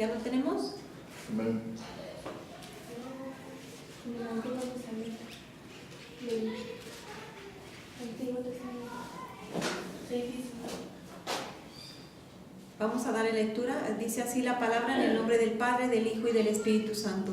¿Ya lo tenemos? Amén. Vamos a darle lectura. Dice así la palabra en el nombre del Padre, del Hijo y del Espíritu Santo.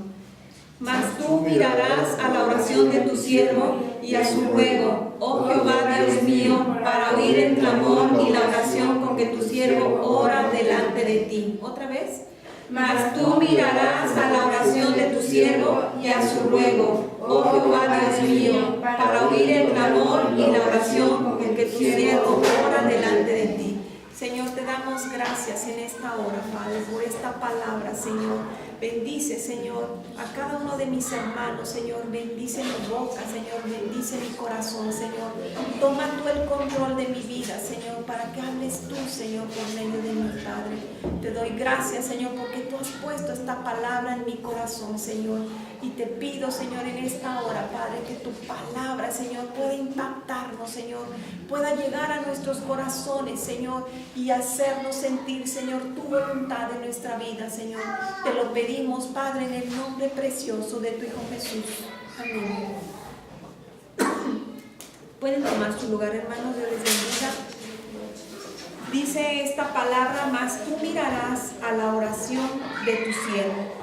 Mas tú mirarás a la oración de tu siervo y a su ruego, oh Jehová Dios mío, para oír el clamor y la oración con que tu siervo ora delante de ti. ¿Otra vez? Mas tú mirarás a la oración de tu siervo y a su ruego, oh Jehová Dios mío, para oír el clamor y la oración con que tu siervo ora delante de ti. Señor, te damos gracias en esta hora, Padre, por esta palabra, Señor. Bendice, Señor, a cada uno de mis hermanos, Señor. Bendice mi boca, Señor. Bendice mi corazón, Señor. Toma tú el control de mi vida, Señor, para que hables tú, Señor, por medio de mi Padre. Te doy gracias, Señor, porque tú has puesto esta palabra en mi corazón, Señor. Y te pido, Señor, en esta hora, Padre, que tu palabra, Señor, pueda impactarnos, Señor, pueda llegar a nuestros corazones, Señor, y hacernos sentir, Señor, tu voluntad en nuestra vida, Señor. Te lo pedimos, Padre, en el nombre precioso de tu Hijo Jesús. Amén. Pueden tomar su lugar, hermanos, Dios les bendiga. Dice esta palabra, mas tú mirarás a la oración de tu siervo.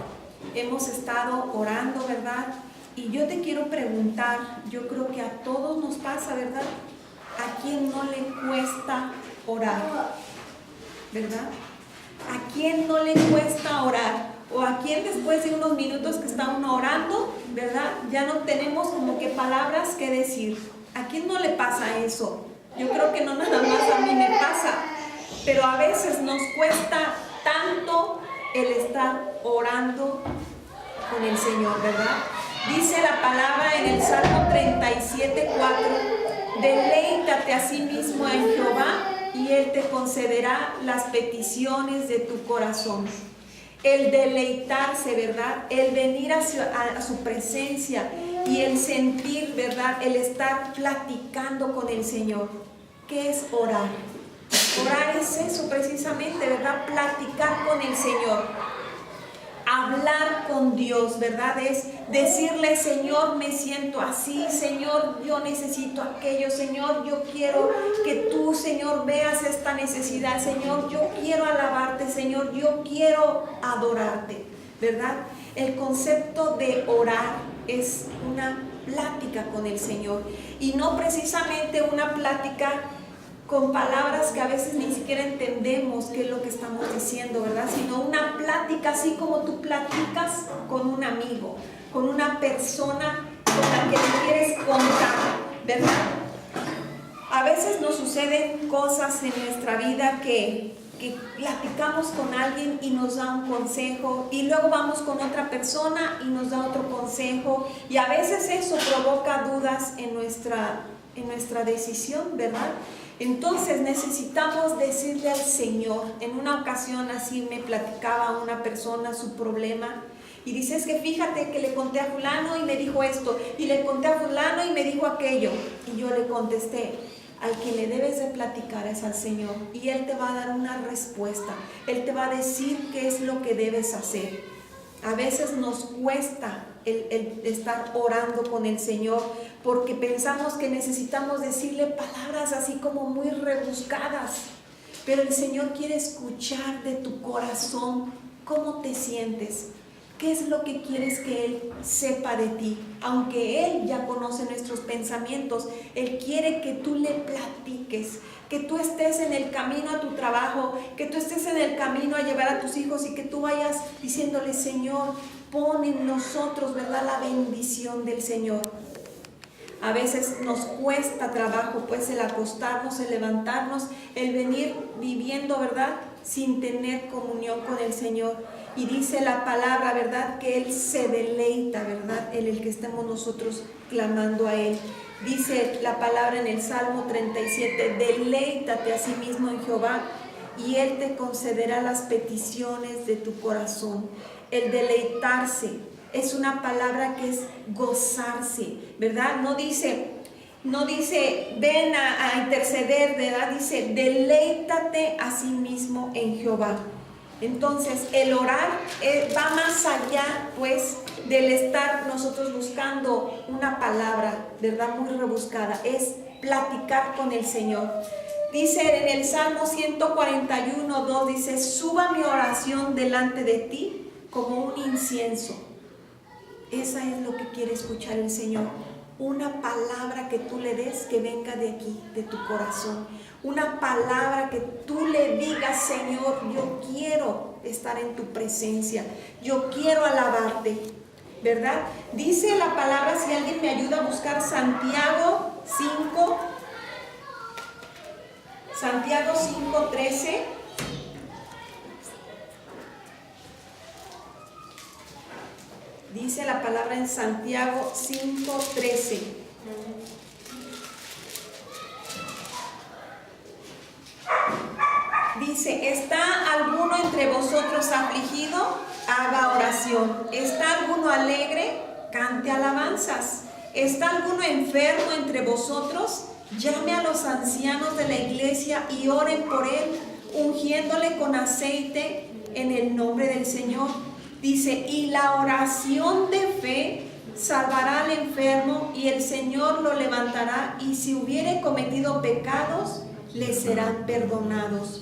Hemos estado orando, ¿verdad? Y yo te quiero preguntar, yo creo que a todos nos pasa, ¿verdad? ¿A quién no le cuesta orar? ¿Verdad? ¿A quién no le cuesta orar? O a quién después de unos minutos que está uno orando, ¿verdad? Ya no tenemos como que palabras que decir. ¿A quién no le pasa eso? Yo creo que no nada más a mí me pasa, pero a veces nos cuesta tanto el estar orando con el Señor, ¿verdad? Dice la palabra en el Salmo 37:4, deleítate a sí mismo en Jehová y Él te concederá las peticiones de tu corazón. El deleitarse, ¿verdad? El venir a su presencia y el sentir, ¿verdad? El estar platicando con el Señor. ¿Qué es orar? Orar es eso precisamente, ¿verdad? Platicar con el Señor. Hablar con Dios, ¿verdad? Es decirle, Señor, me siento así, Señor, yo necesito aquello, Señor, yo quiero que tú, Señor, veas esta necesidad, Señor, yo quiero alabarte, Señor, yo quiero adorarte, ¿verdad? El concepto de orar es una plática con el Señor y no precisamente una plática con palabras que a veces ni siquiera entendemos qué es lo que estamos diciendo, ¿verdad? Sino una plática así como tú platicas con un amigo, con una persona con la que te quieres contar, ¿verdad? A veces nos suceden cosas en nuestra vida que platicamos con alguien y nos da un consejo y luego vamos con otra persona y nos da otro consejo y a veces eso provoca dudas en nuestra decisión, ¿verdad? Entonces necesitamos decirle al Señor. En una ocasión así me platicaba una persona su problema y dice, es que fíjate que le conté a fulano y me dijo esto y le conté a fulano y me dijo aquello, y yo le contesté, al que le debes de platicar es al Señor y Él te va a dar una respuesta, Él te va a decir qué es lo que debes hacer. A veces nos cuesta el estar orando con el Señor porque pensamos que necesitamos decirle palabras así como muy rebuscadas, pero el Señor quiere escuchar de tu corazón cómo te sientes, qué es lo que quieres que Él sepa de ti. Aunque Él ya conoce nuestros pensamientos, Él quiere que tú le platiques, que tú estés en el camino a tu trabajo, que tú estés en el camino a llevar a tus hijos y que tú vayas diciéndole, Señor, pon en nosotros, ¿verdad?, la bendición del Señor. A veces nos cuesta trabajo, pues, el acostarnos, el levantarnos, el venir viviendo, ¿verdad?, sin tener comunión con el Señor. Y dice la palabra, ¿verdad?, que Él se deleita, ¿verdad?, en el que estemos nosotros clamando a Él. Dice la palabra en el Salmo 37, deleítate a sí mismo en Jehová y Él te concederá las peticiones de tu corazón. El deleitarse es una palabra que es gozarse, ¿verdad? No dice ven a interceder, ¿verdad? Dice deleítate a sí mismo en Jehová. Entonces, el orar va más allá, pues, del estar nosotros buscando una palabra, ¿verdad? Muy rebuscada. Es platicar con el Señor. Dice en el Salmo 141:2, dice: suba mi oración delante de ti como un incienso. Esa es lo que quiere escuchar el Señor. Una palabra que tú le des que venga de aquí, de tu corazón. Una palabra que tú le digas: Señor, yo quiero estar en tu presencia. Yo quiero alabarte, ¿verdad? Dice la palabra, si alguien me ayuda a buscar Santiago 5:13. Dice la palabra en Santiago 5:13. Dice: ¿está alguno entre vosotros afligido? Haga oración. ¿Está alguno alegre? Cante alabanzas. ¿Está alguno enfermo entre vosotros? Llame a los ancianos de la iglesia y oren por él, ungiéndole con aceite en el nombre del Señor. Dice: y la oración de fe salvará al enfermo, y el Señor lo levantará, y si hubiere cometido pecados, le serán perdonados.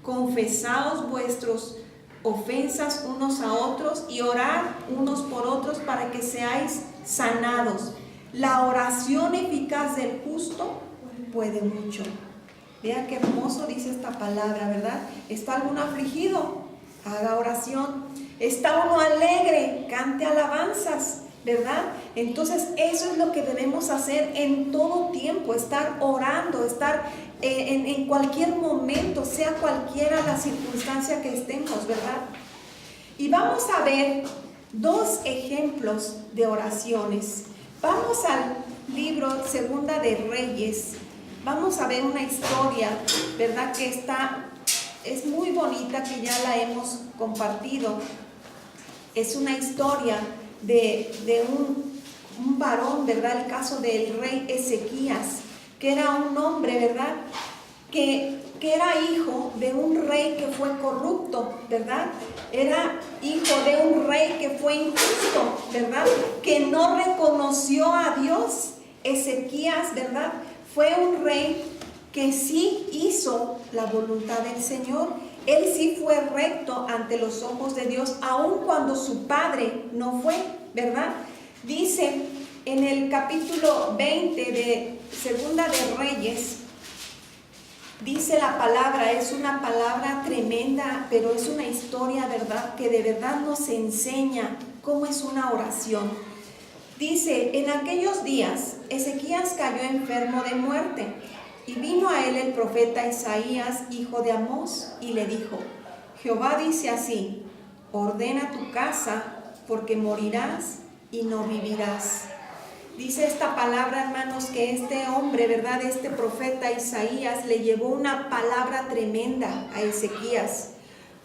Confesaos vuestros ofensas unos a otros y orad unos por otros para que seáis sanados. La oración eficaz del justo puede mucho. Vean qué hermoso dice esta palabra, ¿verdad? ¿Está alguno afligido? Haga oración. ¿Está uno alegre? Cante alabanzas, ¿verdad? Entonces eso es lo que debemos hacer en todo tiempo, estar orando, estar en cualquier momento, sea cualquiera la circunstancia que estemos, ¿verdad? Y vamos a ver dos ejemplos de oraciones. Vamos al libro Segunda de Reyes. Vamos a ver una historia, ¿verdad? Que es muy bonita, que ya la hemos compartido. Es una historia de un varón, ¿verdad? El caso del rey Ezequías, que era un hombre, ¿verdad? Que era hijo de un rey que fue corrupto, ¿verdad? Era hijo de un rey que fue injusto, ¿verdad? Que no reconoció a Dios. Ezequías, ¿verdad? Fue un rey que sí hizo la voluntad del Señor. Él sí fue recto ante los ojos de Dios, aun cuando su padre no fue, ¿verdad? Dice en el capítulo 20 de Segunda de Reyes, dice la palabra, es una palabra tremenda, pero es una historia, ¿verdad?, que de verdad nos enseña cómo es una oración. Dice: en aquellos días Ezequías cayó enfermo de muerte, y vino a él el profeta Isaías, hijo de Amós, y le dijo: Jehová dice así: ordena tu casa, porque morirás y no vivirás. Dice esta palabra, hermanos, que este hombre, ¿verdad?, este profeta Isaías, le llevó una palabra tremenda a Ezequías.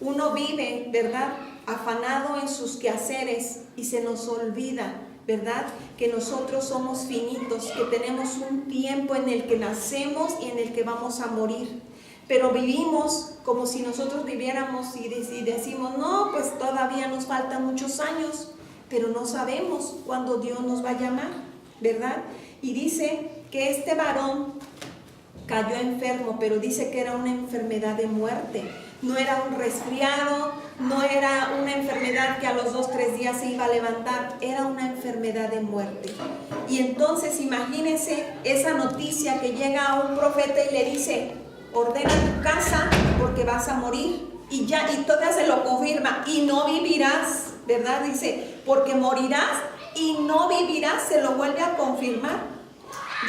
Uno vive, ¿verdad?, afanado en sus quehaceres y se nos olvida, ¿verdad?, que nosotros somos finitos, que tenemos un tiempo en el que nacemos y en el que vamos a morir. Pero vivimos como si nosotros viviéramos y decimos: no, pues todavía nos faltan muchos años, pero no sabemos cuándo Dios nos va a llamar, ¿verdad? Y dice que este varón cayó enfermo, pero dice que era una enfermedad de muerte. No era un resfriado, no era una enfermedad que a los 2-3 días se iba a levantar, era una enfermedad de muerte. Y entonces imagínense esa noticia que llega a un profeta y le dice: ordena tu casa porque vas a morir. Y todavía se lo confirma: y no vivirás, ¿verdad? Dice: porque morirás y no vivirás, se lo vuelve a confirmar.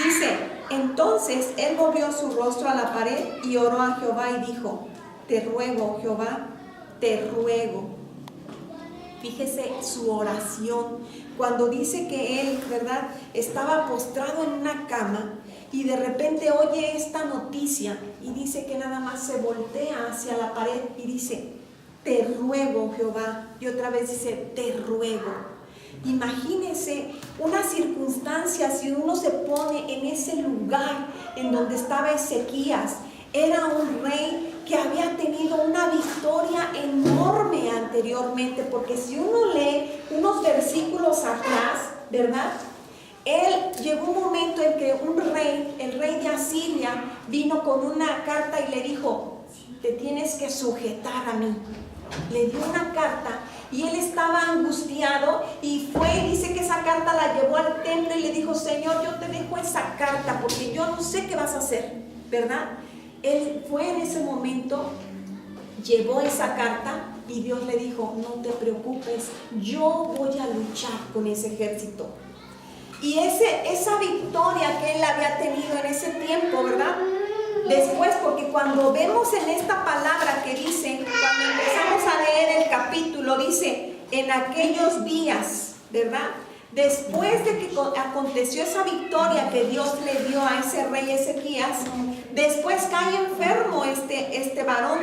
Dice: entonces él volvió su rostro a la pared y oró a Jehová y dijo: te ruego, Jehová, te ruego. Fíjese su oración, cuando dice que él, ¿verdad?, estaba postrado en una cama y de repente oye esta noticia y dice que nada más se voltea hacia la pared y dice: te ruego, Jehová. Y otra vez dice: te ruego. Imagínese una circunstancia, si uno se pone en ese lugar en donde estaba Ezequías. Era un rey que había tenido una victoria enorme anteriormente, porque si uno lee unos versículos atrás, ¿verdad? Él llegó un momento en que un rey, el rey de Asiria, vino con una carta y le dijo: te tienes que sujetar a mí. Le dio una carta y él estaba angustiado y fue y dice que esa carta la llevó al templo y le dijo: Señor, yo te dejo esa carta porque yo no sé qué vas a hacer, ¿verdad? Él fue en ese momento, llevó esa carta y Dios le dijo: no te preocupes, yo voy a luchar con ese ejército. Y esa victoria que él había tenido en ese tiempo, ¿verdad? Después, porque cuando vemos en esta palabra que dice, cuando empezamos a leer el capítulo, dice, en aquellos días, ¿verdad? Después de que aconteció esa victoria que Dios le dio a ese rey Ezequías, después cae enfermo este varón.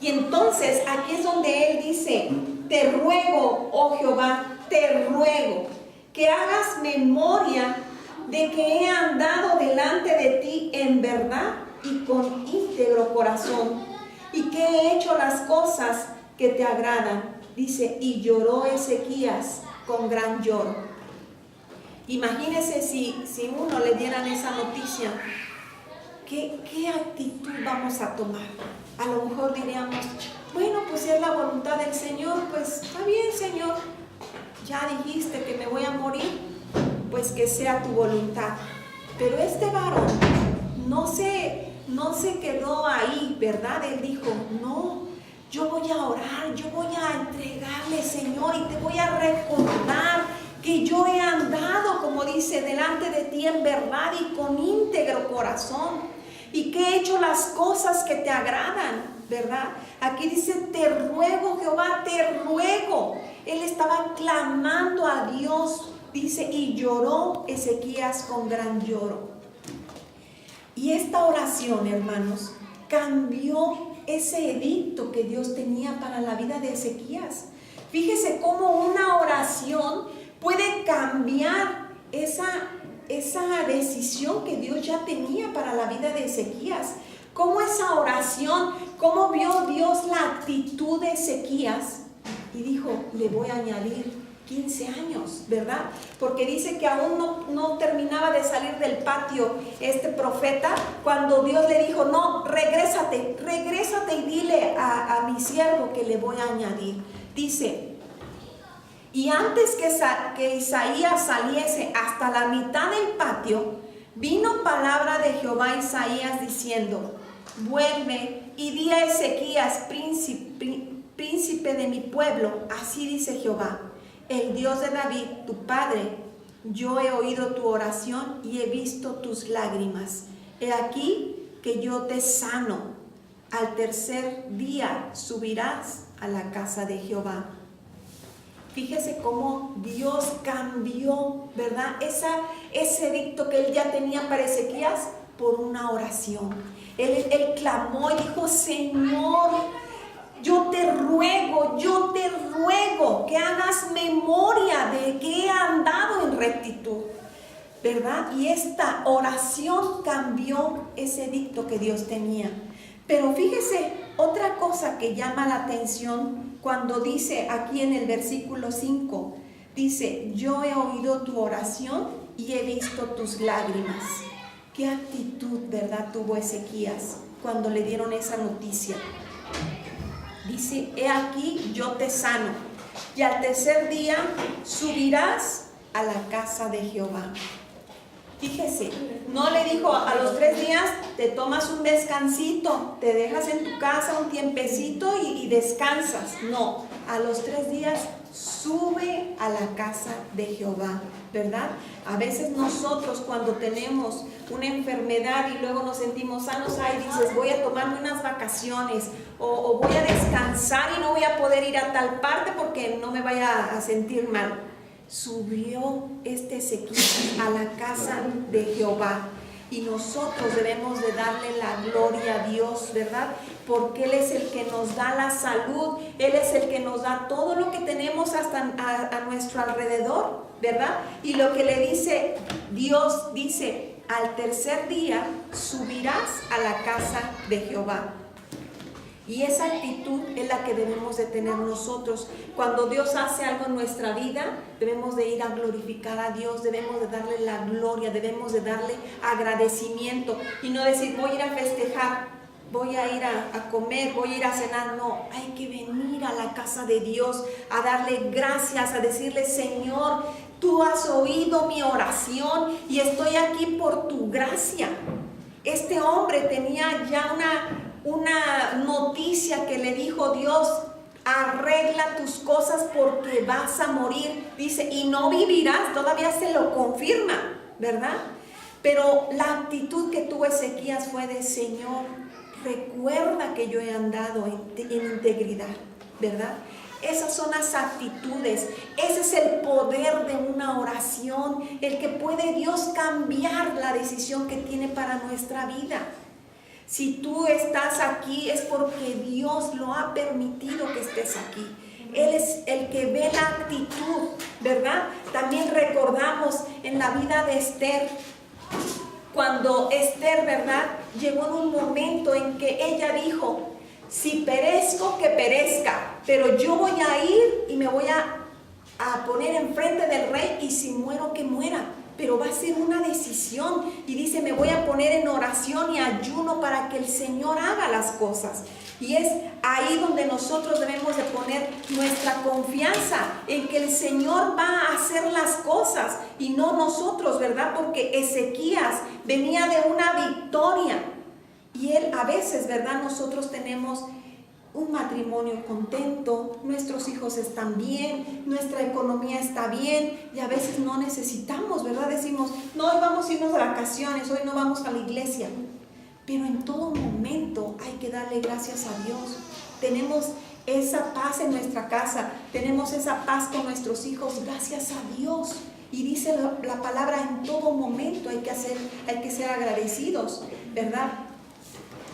Y entonces aquí es donde él dice: te ruego, oh Jehová, te ruego que hagas memoria de que he andado delante de ti en verdad y con íntegro corazón, y que he hecho las cosas que te agradan. Dice: y lloró Ezequías con gran lloro. Imagínense si uno le dieran esa noticia, ¿qué actitud vamos a tomar? A lo mejor diríamos: bueno, pues si es la voluntad del Señor, pues está bien, Señor, ya dijiste que me voy a morir, pues que sea tu voluntad. Pero este varón no se quedó ahí, ¿verdad? Él dijo: no, yo voy a orar, yo voy a entregarle, Señor, y te voy a recordar que yo he andado, como dice, delante de ti en verdad y con íntegro corazón, y que he hecho las cosas que te agradan, ¿verdad? Aquí dice: te ruego, Jehová, te ruego. Él estaba clamando a Dios, dice, y lloró Ezequías con gran lloro. Y esta oración, hermanos, cambió ese edicto que Dios tenía para la vida de Ezequías. Fíjese cómo una oración puede cambiar esa decisión que Dios ya tenía para la vida de Ezequías. Cómo esa oración, cómo vio Dios la actitud de Ezequías y dijo: le voy a añadir 15 años, ¿verdad? Porque dice que aún no terminaba de salir del patio este profeta, cuando Dios le dijo: no, regrésate y dile a mi siervo que le voy a añadir. Dice: y antes que Isaías saliese hasta la mitad del patio, vino palabra de Jehová a Isaías diciendo: vuelve y di a Ezequías, príncipe de mi pueblo, así dice Jehová, el Dios de David, tu padre: yo he oído tu oración y he visto tus lágrimas. He aquí que yo te sano. Al tercer día subirás a la casa de Jehová. Fíjese cómo Dios cambió, ¿verdad? Ese edicto que él ya tenía para Ezequías por una oración. Él clamó y dijo: Señor, yo te ruego que hagas memoria de que he andado en rectitud, ¿verdad? Y esta oración cambió ese edicto que Dios tenía. Pero fíjese otra cosa que llama la atención cuando dice aquí en el versículo 5, dice: yo he oído tu oración y he visto tus lágrimas. ¿Qué actitud, verdad, tuvo Ezequías cuando le dieron esa noticia? Dice: he aquí yo te sano, y al tercer día subirás a la casa de Jehová. Fíjese, no le dijo: a los 3 días te tomas un descansito, te dejas en tu casa un tiempecito y descansas. No, a los 3 días sube a la casa de Jehová, ¿verdad? A veces nosotros, cuando tenemos una enfermedad y luego nos sentimos sanos, dices: voy a tomarme unas vacaciones o voy a descansar y no voy a poder ir a tal parte porque no me vaya a sentir mal. Subió Ezequías a la casa de Jehová, y nosotros debemos de darle la gloria a Dios, ¿verdad? Porque Él es el que nos da la salud, Él es el que nos da todo lo que tenemos hasta a nuestro alrededor, ¿verdad? Y lo que le dice Dios, dice: al tercer día subirás a la casa de Jehová. Y esa actitud es la que debemos de tener nosotros. Cuando Dios hace algo en nuestra vida, debemos de ir a glorificar a Dios, debemos de darle la gloria, debemos de darle agradecimiento y no decir voy a ir a festejar, voy a ir a comer, voy a ir a cenar. No, hay que venir a la casa de Dios a darle gracias, a decirle Señor, tú has oído mi oración y estoy aquí por tu gracia. Este hombre tenía ya una noticia que le dijo Dios: arregla tus cosas porque vas a morir, dice, y no vivirás. Todavía se lo confirma, ¿verdad? Pero la actitud que tuvo Ezequías fue de Señor, recuerda que yo he andado en integridad, ¿verdad? Esas son las actitudes, ese es el poder de una oración, el que puede Dios cambiar la decisión que tiene para nuestra vida. Si tú estás aquí es porque Dios lo ha permitido que estés aquí. Él es el que ve la actitud, ¿verdad? También recordamos en la vida de Esther, cuando Esther, ¿verdad?, llegó en un momento en que ella dijo: si perezco, que perezca, pero yo voy a ir y me voy a poner enfrente del rey, y si muero, que muera. Pero va a ser una decisión. Y dice: me voy a poner en oración y ayuno para que el Señor haga las cosas. Y es ahí donde nosotros debemos de poner nuestra confianza en que el Señor va a hacer las cosas y no nosotros, ¿verdad? Porque Ezequías venía de una victoria. Y él a veces, ¿verdad?, nosotros tenemos un matrimonio contento, nuestros hijos están bien, nuestra economía está bien, y a veces no necesitamos, ¿verdad? Decimos: no, hoy vamos a irnos de vacaciones, hoy no vamos a la iglesia. Pero en todo momento hay que darle gracias a Dios. Tenemos esa paz en nuestra casa, tenemos esa paz con nuestros hijos, gracias a Dios. Y dice la palabra: en todo momento hay que ser agradecidos, ¿verdad?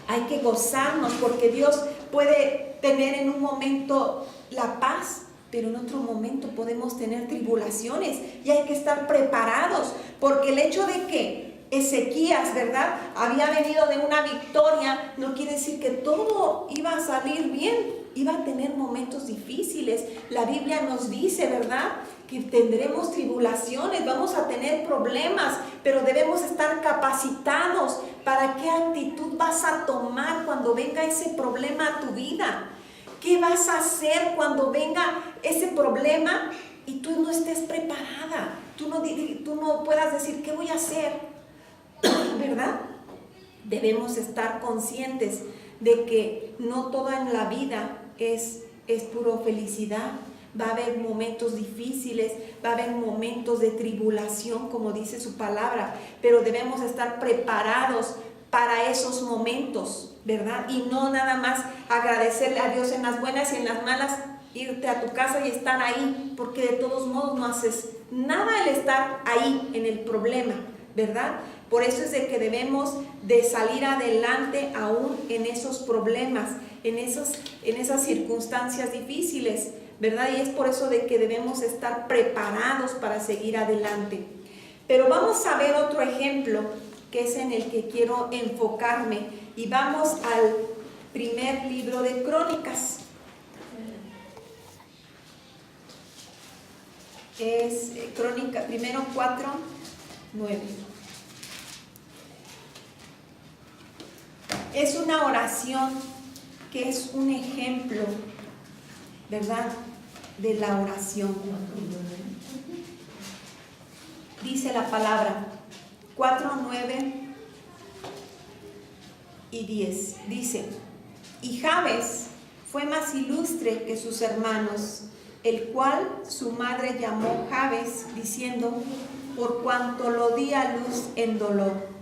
Hay que gozarnos, porque Dios puede tener en un momento la paz, pero en otro momento podemos tener tribulaciones, y hay que estar preparados, porque el hecho de que Ezequías, ¿verdad?, había venido de una victoria, no quiere decir que todo iba a salir bien. Iba a tener momentos difíciles. La Biblia nos dice, ¿verdad?, que tendremos tribulaciones, vamos a tener problemas, pero debemos estar capacitados para qué actitud vas a tomar cuando venga ese problema a tu vida. ¿Qué vas a hacer cuando venga ese problema y tú no estés preparada? Tú no puedas decir: ¿qué voy a hacer? ¿Verdad? Debemos estar conscientes de que no todo en la vida es puro felicidad. Va a haber momentos difíciles, va a haber momentos de tribulación, como dice su palabra, pero debemos estar preparados para esos momentos, ¿verdad? Y no nada más agradecerle a Dios en las buenas y en las malas, irte a tu casa y estar ahí, porque de todos modos no haces nada al estar ahí en el problema, ¿verdad? Por eso es de que debemos de salir adelante aún en esos problemas, en esas circunstancias difíciles, ¿verdad? Y es por eso de que debemos estar preparados para seguir adelante. Pero vamos a ver otro ejemplo, que es en el que quiero enfocarme, y vamos al primer libro de Crónicas. Es Crónica, primero 4:9. Es una oración que es un ejemplo, ¿verdad?, de la oración. Dice la palabra 4:9 y 10. Dice: y Jabes fue más ilustre que sus hermanos, el cual su madre llamó Jabes, diciendo: por cuanto lo di a luz en dolor.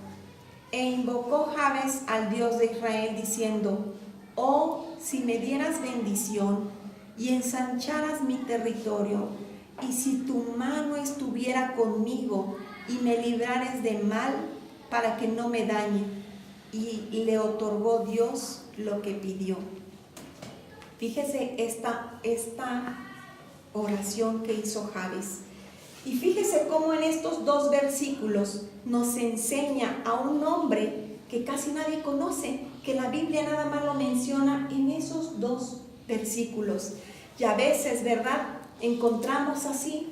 E invocó Jabes al Dios de Israel, diciendo: oh, si me dieras bendición y ensancharas mi territorio, y si tu mano estuviera conmigo y me librares de mal, para que no me dañe. Y le otorgó Dios lo que pidió. Fíjese esta oración que hizo Jabes. Y fíjese cómo en estos dos versículos nos enseña a un hombre que casi nadie conoce, que la Biblia nada más lo menciona en esos 2 versículos. Y a veces, ¿verdad?, encontramos así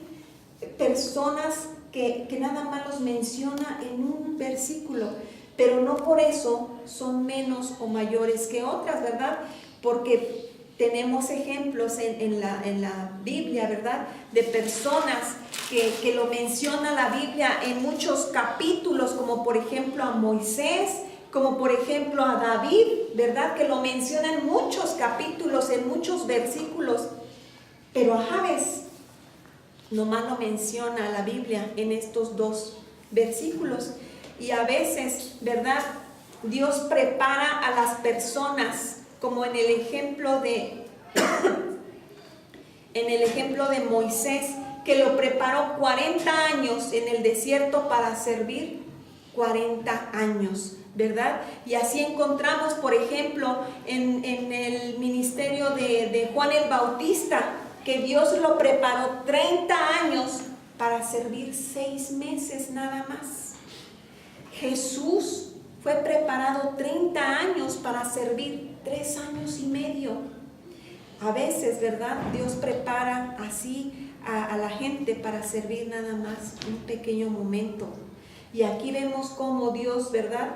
personas que nada más los menciona en un versículo, pero no por eso son menos o mayores que otras, ¿verdad? Porque tenemos ejemplos en la Biblia, ¿verdad?, de personas que lo menciona la Biblia en muchos capítulos, como por ejemplo a Moisés, como por ejemplo a David, ¿verdad?, que lo menciona en muchos capítulos, en muchos versículos, pero a Jabes nomás lo menciona la Biblia en estos 2 versículos. Y a veces, ¿verdad?, Dios prepara a las personas, como en el ejemplo de Moisés, que lo preparó 40 años en el desierto para servir 40 años, ¿verdad? Y así encontramos, por ejemplo, en el ministerio de Juan el Bautista, que Dios lo preparó 30 años para servir 6 meses nada más. Jesús fue preparado 30 años para servir 3 años y medio. A veces, ¿verdad?, Dios prepara así a la gente para servir nada más un pequeño momento. Y aquí vemos cómo Dios, ¿verdad?,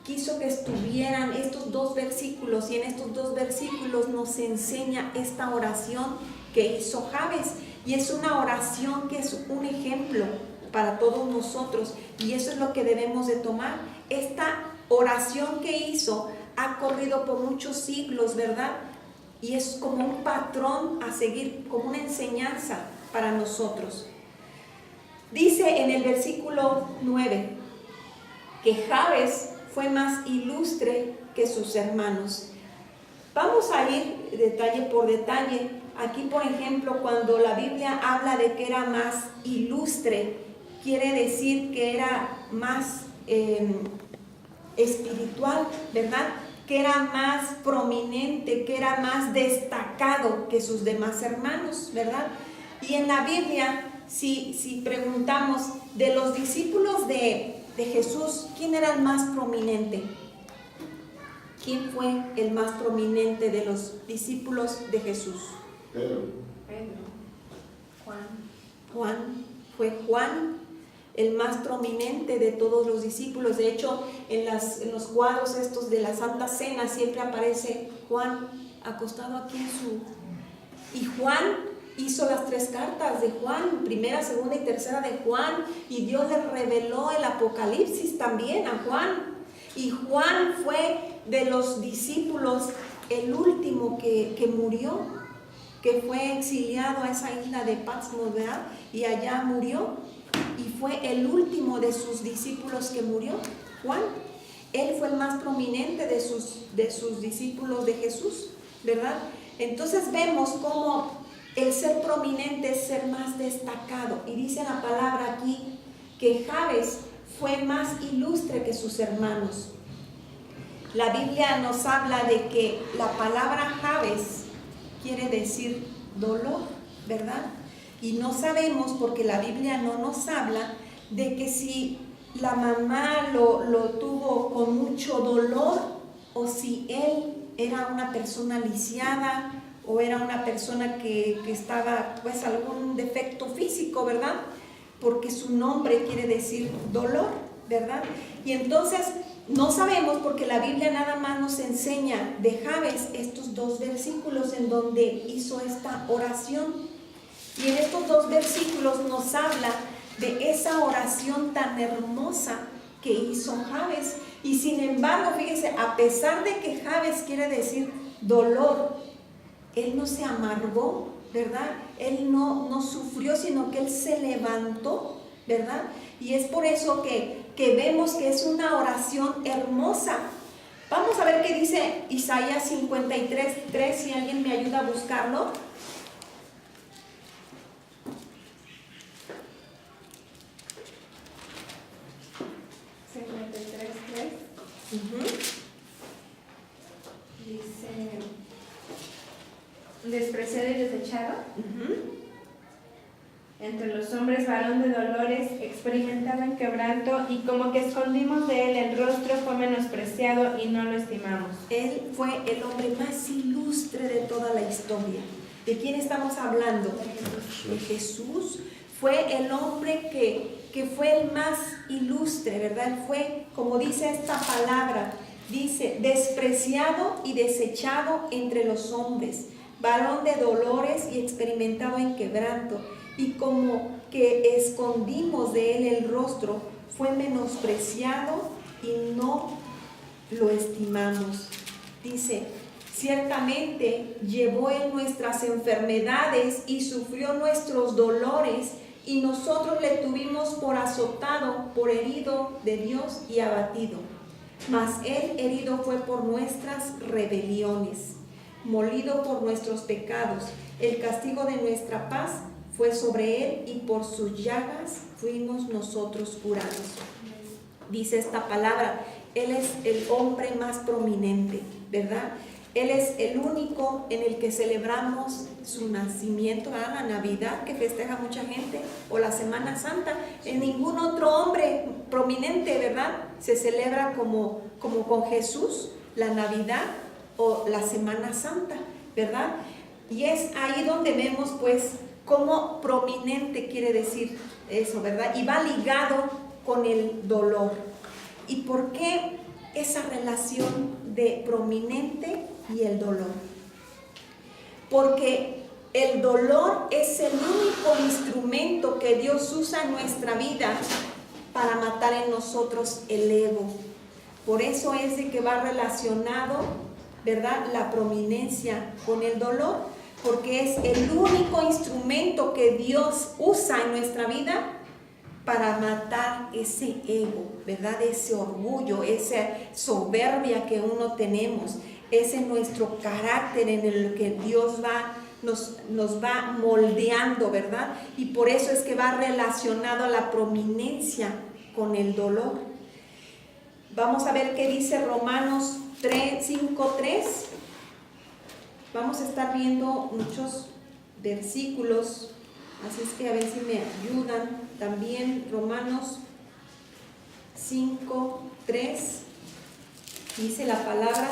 quiso que estuvieran estos 2 versículos, y en estos 2 versículos nos enseña esta oración que hizo Jabes, y es una oración que es un ejemplo para todos nosotros, y eso es lo que debemos de tomar. Esta oración que hizo ha corrido por muchos siglos, ¿verdad?, y es como un patrón a seguir, como una enseñanza para nosotros. Dice en el versículo 9 que Jabes fue más ilustre que sus hermanos. Vamos a ir detalle por detalle. Aquí, por ejemplo, cuando la Biblia habla de que era más ilustre, quiere decir que era más espiritual, ¿verdad?, que era más prominente, que era más destacado que sus demás hermanos, ¿verdad? Y en la Biblia, si preguntamos de los discípulos de Jesús, ¿quién era el más prominente? ¿Quién fue el más prominente de los discípulos de Jesús? Pedro. Fue Juan el más prominente de todos los discípulos. De hecho, en los cuadros estos de la Santa Cena siempre aparece Juan acostado aquí y Juan hizo las 3 cartas de Juan, primera, segunda y tercera de Juan, y Dios le reveló el Apocalipsis también a Juan. Y Juan fue de los discípulos el último que murió, que fue exiliado a esa isla de Patmos, ¿verdad?, y allá murió. Y fue el último de sus discípulos que murió, Juan. Él fue el más prominente de sus discípulos de Jesús, ¿verdad? Entonces vemos cómo el ser prominente es ser más destacado. Y dice la palabra aquí que Jabes fue más ilustre que sus hermanos. La Biblia nos habla de que la palabra Jabes quiere decir dolor, ¿verdad? Y no sabemos, porque la Biblia no nos habla de que si la mamá lo tuvo con mucho dolor, o si él era una persona lisiada, o era una persona que estaba, pues, algún defecto físico, ¿verdad? Porque su nombre quiere decir dolor, ¿verdad? Y entonces no sabemos, porque la Biblia nada más nos enseña de Jabes estos 2 versículos en donde hizo esta oración. Y en estos 2 versículos nos habla de esa oración tan hermosa que hizo Jabes. Y sin embargo, fíjese, a pesar de que Jabes quiere decir dolor, él no se amargó, ¿verdad? Él no sufrió, sino que él se levantó, ¿verdad? Y es por eso que vemos que es una oración hermosa. Vamos a ver qué dice Isaías 53:3, si alguien me ayuda a buscarlo. Dice: despreciado y desechado. Entre los hombres varón de dolores, experimentaba en quebranto, y como que escondimos de él el rostro, fue menospreciado y no lo estimamos. Él fue el hombre más ilustre de toda la historia. ¿De quién estamos hablando? De Jesús. Fue el hombre que fue el más ilustre, ¿verdad? Él fue, como dice esta palabra, dice, despreciado y desechado entre los hombres, varón de dolores y experimentado en quebranto, y como que escondimos de él el rostro, fue menospreciado y no lo estimamos. Dice, ciertamente llevó él nuestras enfermedades y sufrió nuestros dolores, y nosotros le tuvimos por azotado, por herido de Dios y abatido. Mas él herido fue por nuestras rebeliones, molido por nuestros pecados. El castigo de nuestra paz fue sobre él, y por sus llagas fuimos nosotros curados. Dice esta palabra, él es el hombre más prominente, ¿verdad? Él es el único en el que celebramos su nacimiento, ¿verdad? La Navidad, que festeja mucha gente, o la Semana Santa. En ningún otro hombre prominente, ¿verdad?, se celebra como con Jesús la Navidad o la Semana Santa, ¿verdad? Y es ahí donde vemos, pues, cómo prominente quiere decir eso, ¿verdad? Y va ligado con el dolor. ¿Y por qué esa relación de prominente y el dolor? Porque el dolor es el único instrumento que Dios usa en nuestra vida para matar en nosotros el ego. Por eso es de que va relacionado, ¿verdad?, la prominencia con el dolor, porque es el único instrumento que Dios usa en nuestra vida para matar ese ego, ¿verdad?, ese orgullo, esa soberbia que uno tenemos, ese nuestro carácter en el que Dios nos va moldeando, ¿verdad? Y por eso es que va relacionado a la prominencia con el dolor. Vamos a ver qué dice Romanos 5:3. Vamos a estar viendo muchos versículos, así es que a ver si me ayudan. También Romanos 5:3 dice la palabra: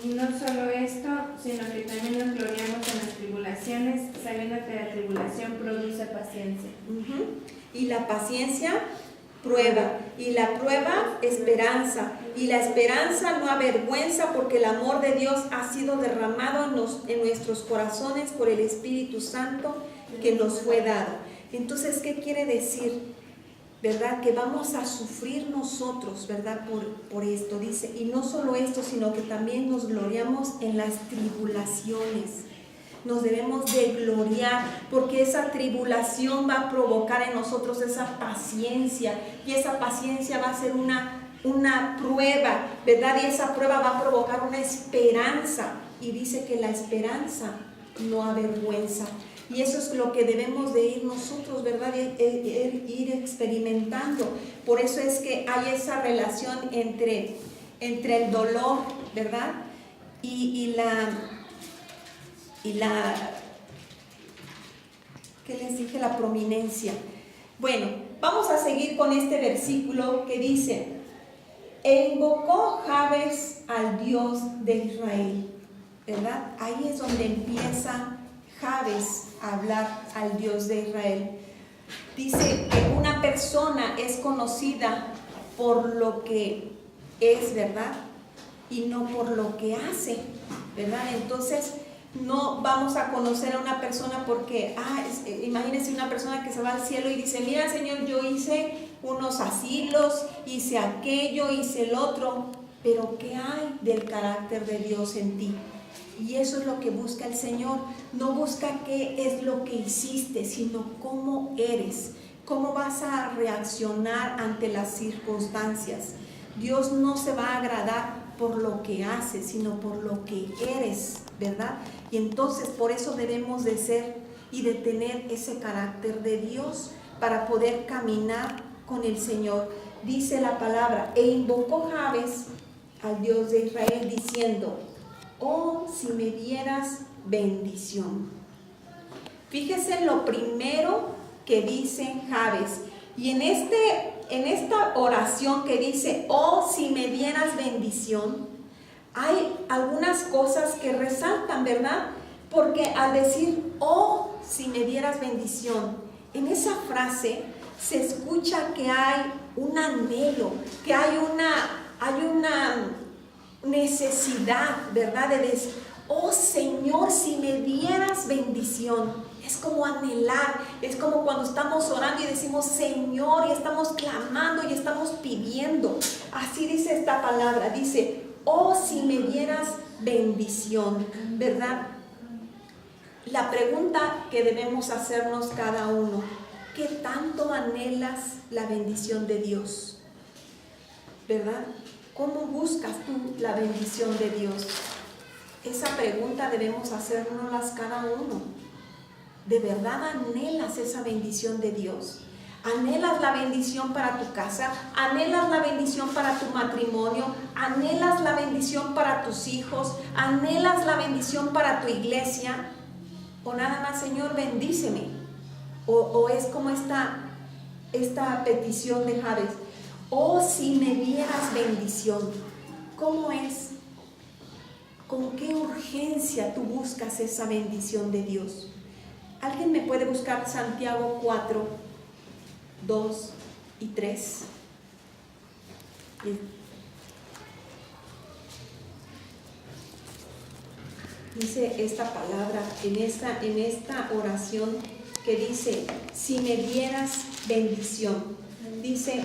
y no solo esto, sino que también nos gloriamos en las tribulaciones, sabiendo que la tribulación produce paciencia. Y la paciencia, prueba, y la prueba, esperanza, y la esperanza no avergüenza, porque el amor de Dios ha sido derramado en nuestros corazones por el Espíritu Santo que nos fue dado. Entonces, ¿qué quiere decir? ¿Verdad? Que vamos a sufrir nosotros, ¿verdad?, por esto, dice. Y no solo esto, sino que también nos gloriamos en las tribulaciones. Nos debemos de gloriar, porque esa tribulación va a provocar en nosotros esa paciencia, y esa paciencia va a ser una prueba, ¿verdad? Y esa prueba va a provocar una esperanza, y dice que la esperanza no avergüenza. Y eso es lo que debemos de ir nosotros, ¿verdad?, ir experimentando. Por eso es que hay esa relación entre el dolor, ¿verdad?, y ¿qué les dije? La prominencia. Bueno, vamos a seguir con este versículo que dice: e invocó Jabes al Dios de Israel, ¿verdad? Ahí es donde empieza Jabes a hablar al Dios de Israel. Dice que una persona es conocida por lo que es, ¿verdad?, y no por lo que hace, ¿verdad? Entonces, no vamos a conocer a una persona porque, imagínense una persona que se va al cielo y dice: mira, Señor, yo hice unos asilos, hice aquello, hice el otro, pero ¿qué hay del carácter de Dios en ti? Y eso es lo que busca el Señor. No busca qué es lo que hiciste, sino cómo eres, cómo vas a reaccionar ante las circunstancias. Dios no se va a agradar por lo que haces, sino por lo que eres, ¿verdad? Y entonces por eso debemos de ser y de tener ese carácter de Dios para poder caminar con el Señor. Dice la palabra: e invocó Jabes al Dios de Israel diciendo: oh, si me dieras bendición. Fíjese lo primero que dice Jabes: Y en esta oración que dice, oh, si me dieras bendición, hay algunas cosas que resaltan, ¿verdad? Porque al decir, oh, si me dieras bendición, en esa frase se escucha que hay un anhelo, que hay una necesidad, ¿verdad? De decir, oh Señor, si me dieras bendición. Es como anhelar, es como cuando estamos orando y decimos Señor, y estamos clamando y estamos pidiendo. Así dice esta palabra, dice, oh, si me dieras bendición, ¿verdad? La pregunta que debemos hacernos cada uno, ¿qué tanto anhelas la bendición de Dios? ¿Verdad? ¿Cómo buscas tú la bendición de Dios? Esa pregunta debemos hacernoslas cada uno. ¿De verdad anhelas esa bendición de Dios? ¿Anhelas la bendición para tu casa? ¿Anhelas la bendición para tu matrimonio? ¿Anhelas la bendición para tus hijos? ¿Anhelas la bendición para tu iglesia? ¿O nada más, Señor, bendíceme? ¿O es como esta petición de Jabes? Oh, si me dieras bendición. ¿Cómo es? ¿Con qué urgencia tú buscas esa bendición de Dios? ¿Alguien me puede buscar Santiago 4, 2 y 3? Dice esta palabra en esta oración que dice, si me dieras bendición. Dice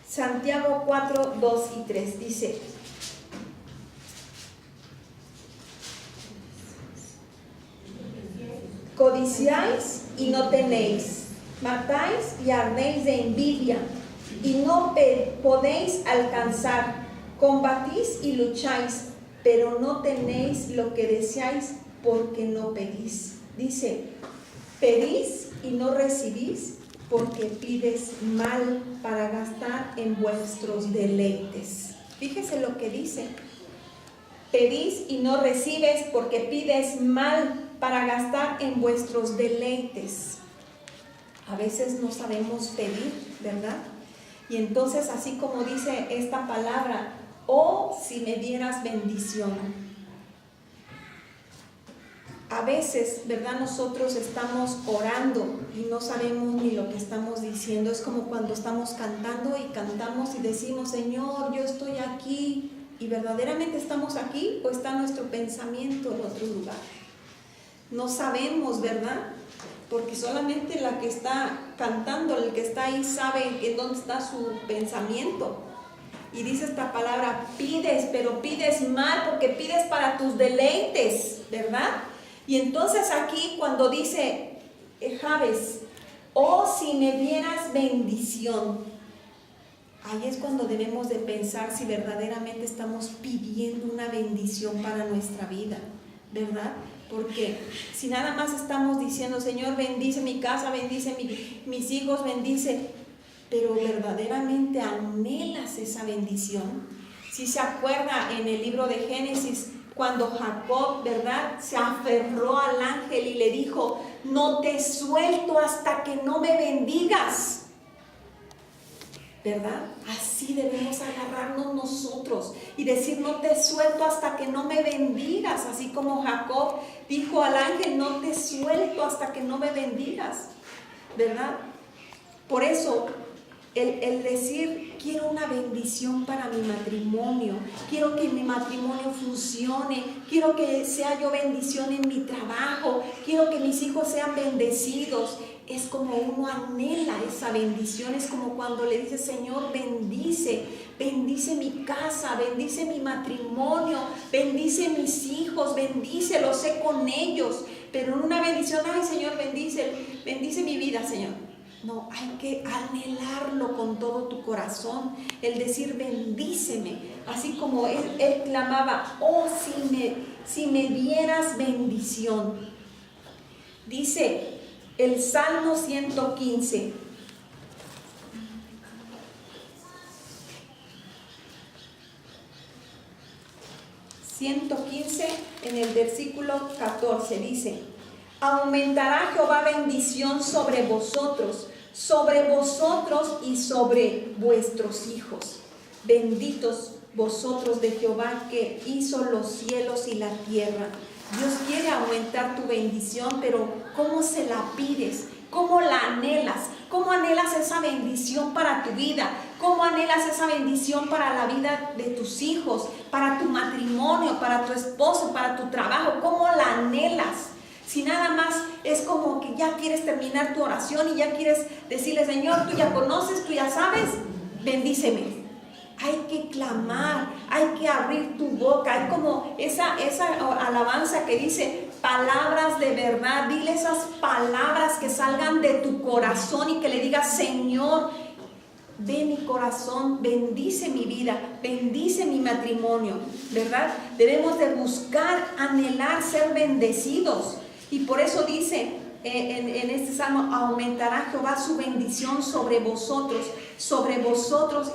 Santiago 4, 2 y 3. Dice, codiciáis y no tenéis, matáis y ardéis de envidia y no podéis alcanzar, combatís y lucháis, pero no tenéis lo que deseáis porque no pedís. Dice, pedís y no recibís porque pides mal para gastar en vuestros deleites. Fíjese lo que dice. Pedís y no recibes porque pides mal para gastar en vuestros deleites. A veces no sabemos pedir, ¿verdad? Y entonces, así como dice esta palabra, oh, si me dieras bendición. A veces, ¿verdad? Nosotros estamos orando y no sabemos ni lo que estamos diciendo. Es como cuando estamos cantando y cantamos y decimos, Señor, yo estoy aquí. ¿Y verdaderamente estamos aquí o está nuestro pensamiento en otro lugar? No sabemos, ¿verdad? Porque solamente la que está cantando, el que está ahí, sabe en dónde está su pensamiento. Y dice esta palabra, pides, pero pides mal porque pides para tus deleites, ¿verdad? Y entonces aquí cuando dice Jabes, oh, si me dieras bendición, ahí es cuando debemos de pensar si verdaderamente estamos pidiendo una bendición para nuestra vida, ¿verdad? Porque si nada más estamos diciendo, Señor, bendice mi casa, bendice mis hijos, bendice, pero verdaderamente anhelas esa bendición. Si se acuerda en el libro de Génesis, cuando Jacob, ¿verdad?, se aferró al ángel y le dijo, no te suelto hasta que no me bendigas. ¿Verdad? Así debemos agarrarnos nosotros y decir, no te suelto hasta que no me bendigas, así como Jacob dijo al ángel, no te suelto hasta que no me bendigas, ¿verdad? Por eso, el decir, quiero una bendición para mi matrimonio, quiero que mi matrimonio funcione, quiero que sea yo bendición en mi trabajo, quiero que mis hijos sean bendecidos. Es como uno anhela esa bendición, es como cuando le dice, Señor, bendice mi casa, bendice mi matrimonio, bendice mis hijos, bendícelos, sé con ellos, pero en una bendición, ay Señor, bendice mi vida, Señor. No, hay que anhelarlo con todo tu corazón, el decir, bendíceme, así como él clamaba, oh, si me dieras bendición. Dice el Salmo 115. En el versículo 14 dice, Aumentará Jehová bendición sobre vosotros y sobre vuestros hijos. Benditos vosotros de Jehová, que hizo los cielos y la tierra. Dios quiere aumentar tu bendición, pero ¿cómo se la pides? ¿Cómo la anhelas? ¿Cómo anhelas esa bendición para tu vida? ¿Cómo anhelas esa bendición para la vida de tus hijos, para tu matrimonio, para tu esposo, para tu trabajo? ¿Cómo la anhelas? Si nada más es como que ya quieres terminar tu oración y ya quieres decirle, Señor, tú ya conoces, tú ya sabes, bendíceme. Hay que clamar, hay que abrir tu boca. Hay como esa alabanza que dice palabras de verdad. Dile esas palabras que salgan de tu corazón y que le digas, Señor, ve mi corazón, bendice mi vida, bendice mi matrimonio, ¿verdad? Debemos de buscar, anhelar ser bendecidos. Y por eso dice en este salmo, aumentará Jehová su bendición sobre vosotros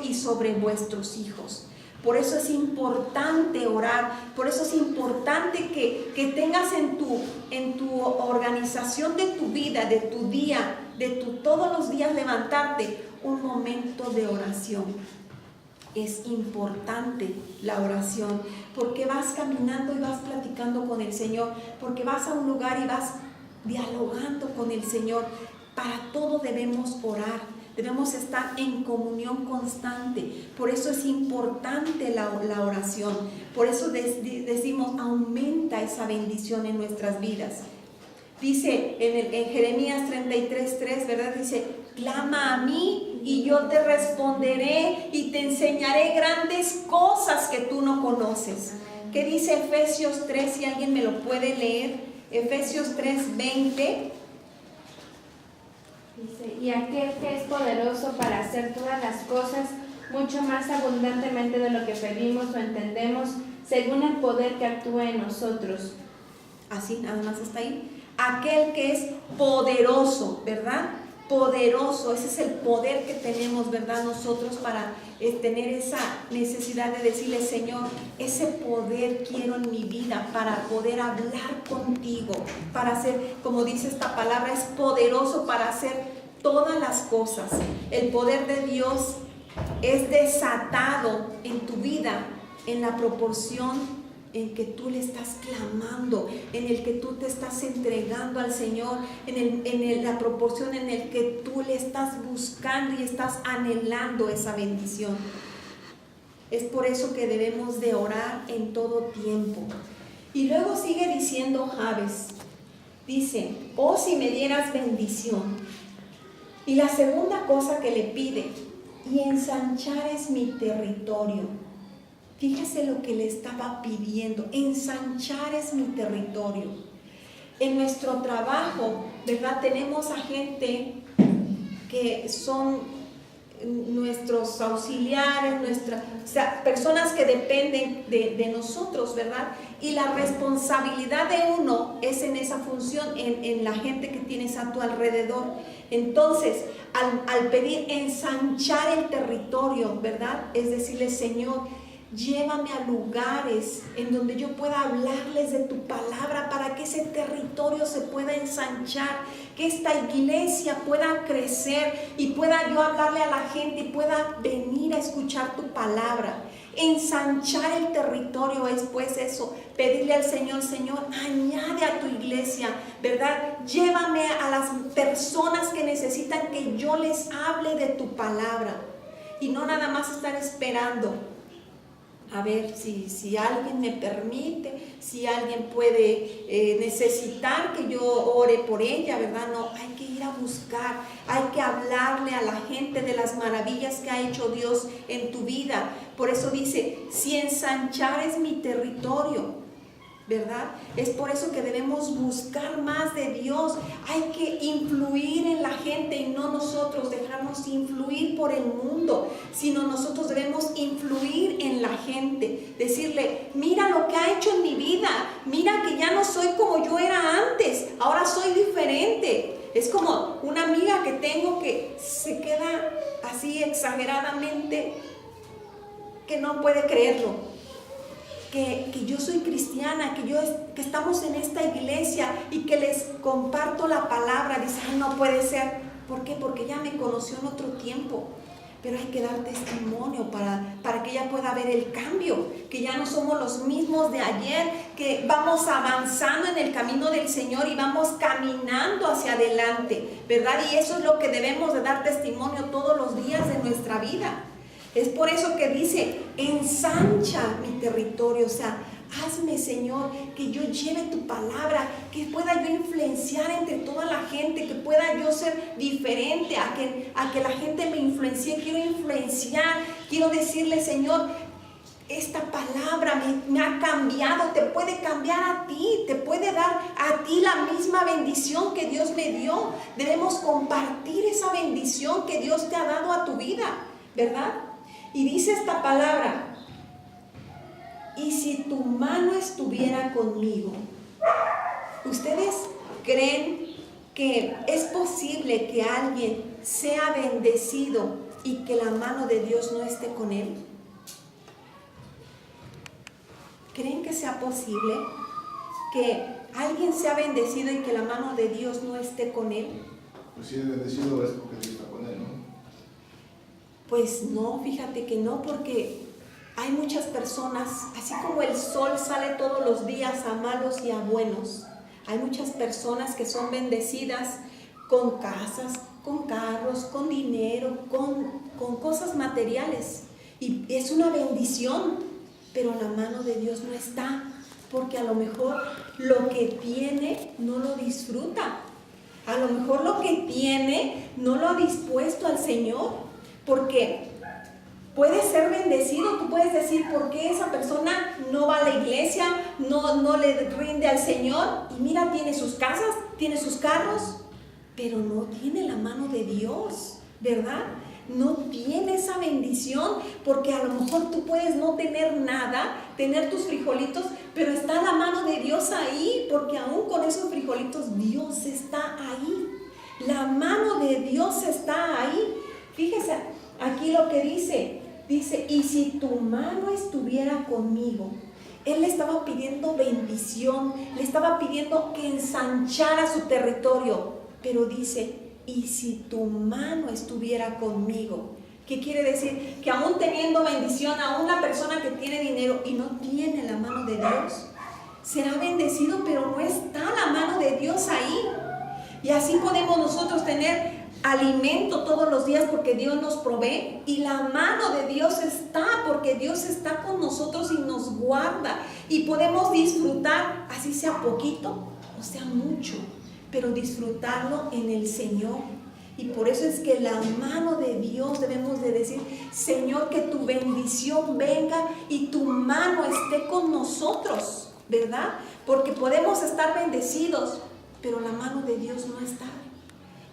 y sobre vuestros hijos. Por eso es importante orar, por eso es importante que tengas en tu organización de tu vida, de tu día, todos los días levantarte, un momento de oración. Es importante la oración, porque vas caminando y vas platicando con el Señor, porque vas a un lugar y vas dialogando con el Señor. Para todo debemos orar, debemos estar en comunión constante. Por eso es importante la oración. Por eso decimos, aumenta esa bendición en nuestras vidas. Dice en Jeremías 33:3, ¿verdad? Dice, clama a mí y yo te responderé y te enseñaré grandes cosas que tú no conoces. ¿Qué dice Efesios 3? Si alguien me lo puede leer. Efesios 3:20. Dice, y aquel que es poderoso para hacer todas las cosas mucho más abundantemente de lo que pedimos o entendemos, según el poder que actúa en nosotros. Así, nada más está ahí. Aquel que es poderoso, ¿verdad? Poderoso, ese es el poder que tenemos, ¿verdad? Nosotros para tener esa necesidad de decirle, Señor, ese poder quiero en mi vida para poder hablar contigo, para hacer, como dice esta palabra, es poderoso para hacer todas las cosas. El poder de Dios es desatado en tu vida en la proporción en que tú le estás clamando, en el que tú te estás entregando al Señor, en la proporción en el que tú le estás buscando y estás anhelando esa bendición. Es por eso que debemos de orar en todo tiempo. Y luego sigue diciendo Jabes, dice, oh si me dieras bendición. Y la segunda cosa que le pide, y ensanchares mi territorio. Fíjese lo que le estaba pidiendo, ensanchar es mi territorio. En nuestro trabajo, ¿verdad? Tenemos a gente que son nuestros auxiliares, o sea, personas que dependen de nosotros, ¿verdad? Y la responsabilidad de uno es en esa función, en la gente que tienes a tu alrededor. Entonces, al pedir ensanchar el territorio, ¿verdad? Es decirle, Señor, llévame a lugares en donde yo pueda hablarles de tu palabra para que ese territorio se pueda ensanchar, que esta iglesia pueda crecer y pueda yo hablarle a la gente y pueda venir a escuchar tu palabra. Ensanchar el territorio es pues eso, pedirle al Señor, Señor, añade a tu iglesia, ¿verdad? Llévame a las personas que necesitan que yo les hable de tu palabra y no nada más estar esperando a ver si alguien me permite, si alguien puede necesitar que yo ore por ella, ¿verdad? No, hay que ir a buscar, hay que hablarle a la gente de las maravillas que ha hecho Dios en tu vida. Por eso dice, si ensanchares mi territorio, ¿verdad? Es por eso que debemos buscar más de Dios. Hay que influir en la gente y no nosotros dejarnos influir por el mundo, sino nosotros debemos influir en la gente, decirle, mira lo que ha hecho en mi vida, mira que ya no soy como yo era antes, ahora soy diferente. Es como una amiga que tengo que se queda así exageradamente que no puede creerlo. que yo soy cristiana, que estamos en esta iglesia y que les comparto la palabra, dice, ay, no puede ser. ¿Por qué? Porque ella me conoció en otro tiempo. Pero hay que dar testimonio para que ella pueda ver el cambio, que ya no somos los mismos de ayer, que vamos avanzando en el camino del Señor y vamos caminando hacia adelante, ¿verdad? Y eso es lo que debemos de dar testimonio todos los días de nuestra vida. Es por eso que dice, ensancha mi territorio, o sea, hazme, Señor, que yo lleve tu palabra, que pueda yo influenciar entre toda la gente, que pueda yo ser diferente, a que la gente me influencie. Quiero influenciar, quiero decirle, Señor, esta palabra me ha cambiado, te puede cambiar a ti, te puede dar a ti la misma bendición que Dios me dio. Debemos compartir esa bendición que Dios te ha dado a tu vida, ¿verdad? Y dice esta palabra, y si tu mano estuviera conmigo. ¿Ustedes creen que es posible que alguien sea bendecido y que la mano de Dios no esté con él? ¿Creen que sea posible que alguien sea bendecido y que la mano de Dios no esté con él? Pues si es bendecido es porque Dios está con él, ¿no? Pues no, fíjate que no, porque hay muchas personas, así como el sol sale todos los días a malos y a buenos, hay muchas personas que son bendecidas con casas, con carros, con dinero, con cosas materiales. Y es una bendición, pero la mano de Dios no está, porque a lo mejor lo que tiene no lo disfruta. A lo mejor lo que tiene no lo ha dispuesto al Señor, porque puede ser bendecido. Tú puedes decir, ¿por qué esa persona no va a la iglesia, no le rinde al Señor? Y mira, tiene sus casas, tiene sus carros, pero no tiene la mano de Dios, ¿verdad? No tiene esa bendición, porque a lo mejor tú puedes no tener nada, tener tus frijolitos, pero está la mano de Dios ahí, porque aún con esos frijolitos Dios está ahí. La mano de Dios está ahí. Fíjese aquí lo que dice, y si tu mano estuviera conmigo. Él le estaba pidiendo bendición, le estaba pidiendo que ensanchara su territorio, pero dice, y si tu mano estuviera conmigo. ¿Qué quiere decir? Que aún teniendo bendición, aún la persona que tiene dinero y no tiene la mano de Dios, será bendecido, pero no está la mano de Dios ahí. Y así podemos nosotros tener alimento todos los días porque Dios nos provee, y la mano de Dios está, porque Dios está con nosotros y nos guarda, y podemos disfrutar, así sea poquito o sea mucho, pero disfrutarlo en el Señor. Y por eso es que la mano de Dios debemos de decir, Señor, que tu bendición venga y tu mano esté con nosotros, ¿verdad? Porque podemos estar bendecidos, pero la mano de Dios no está.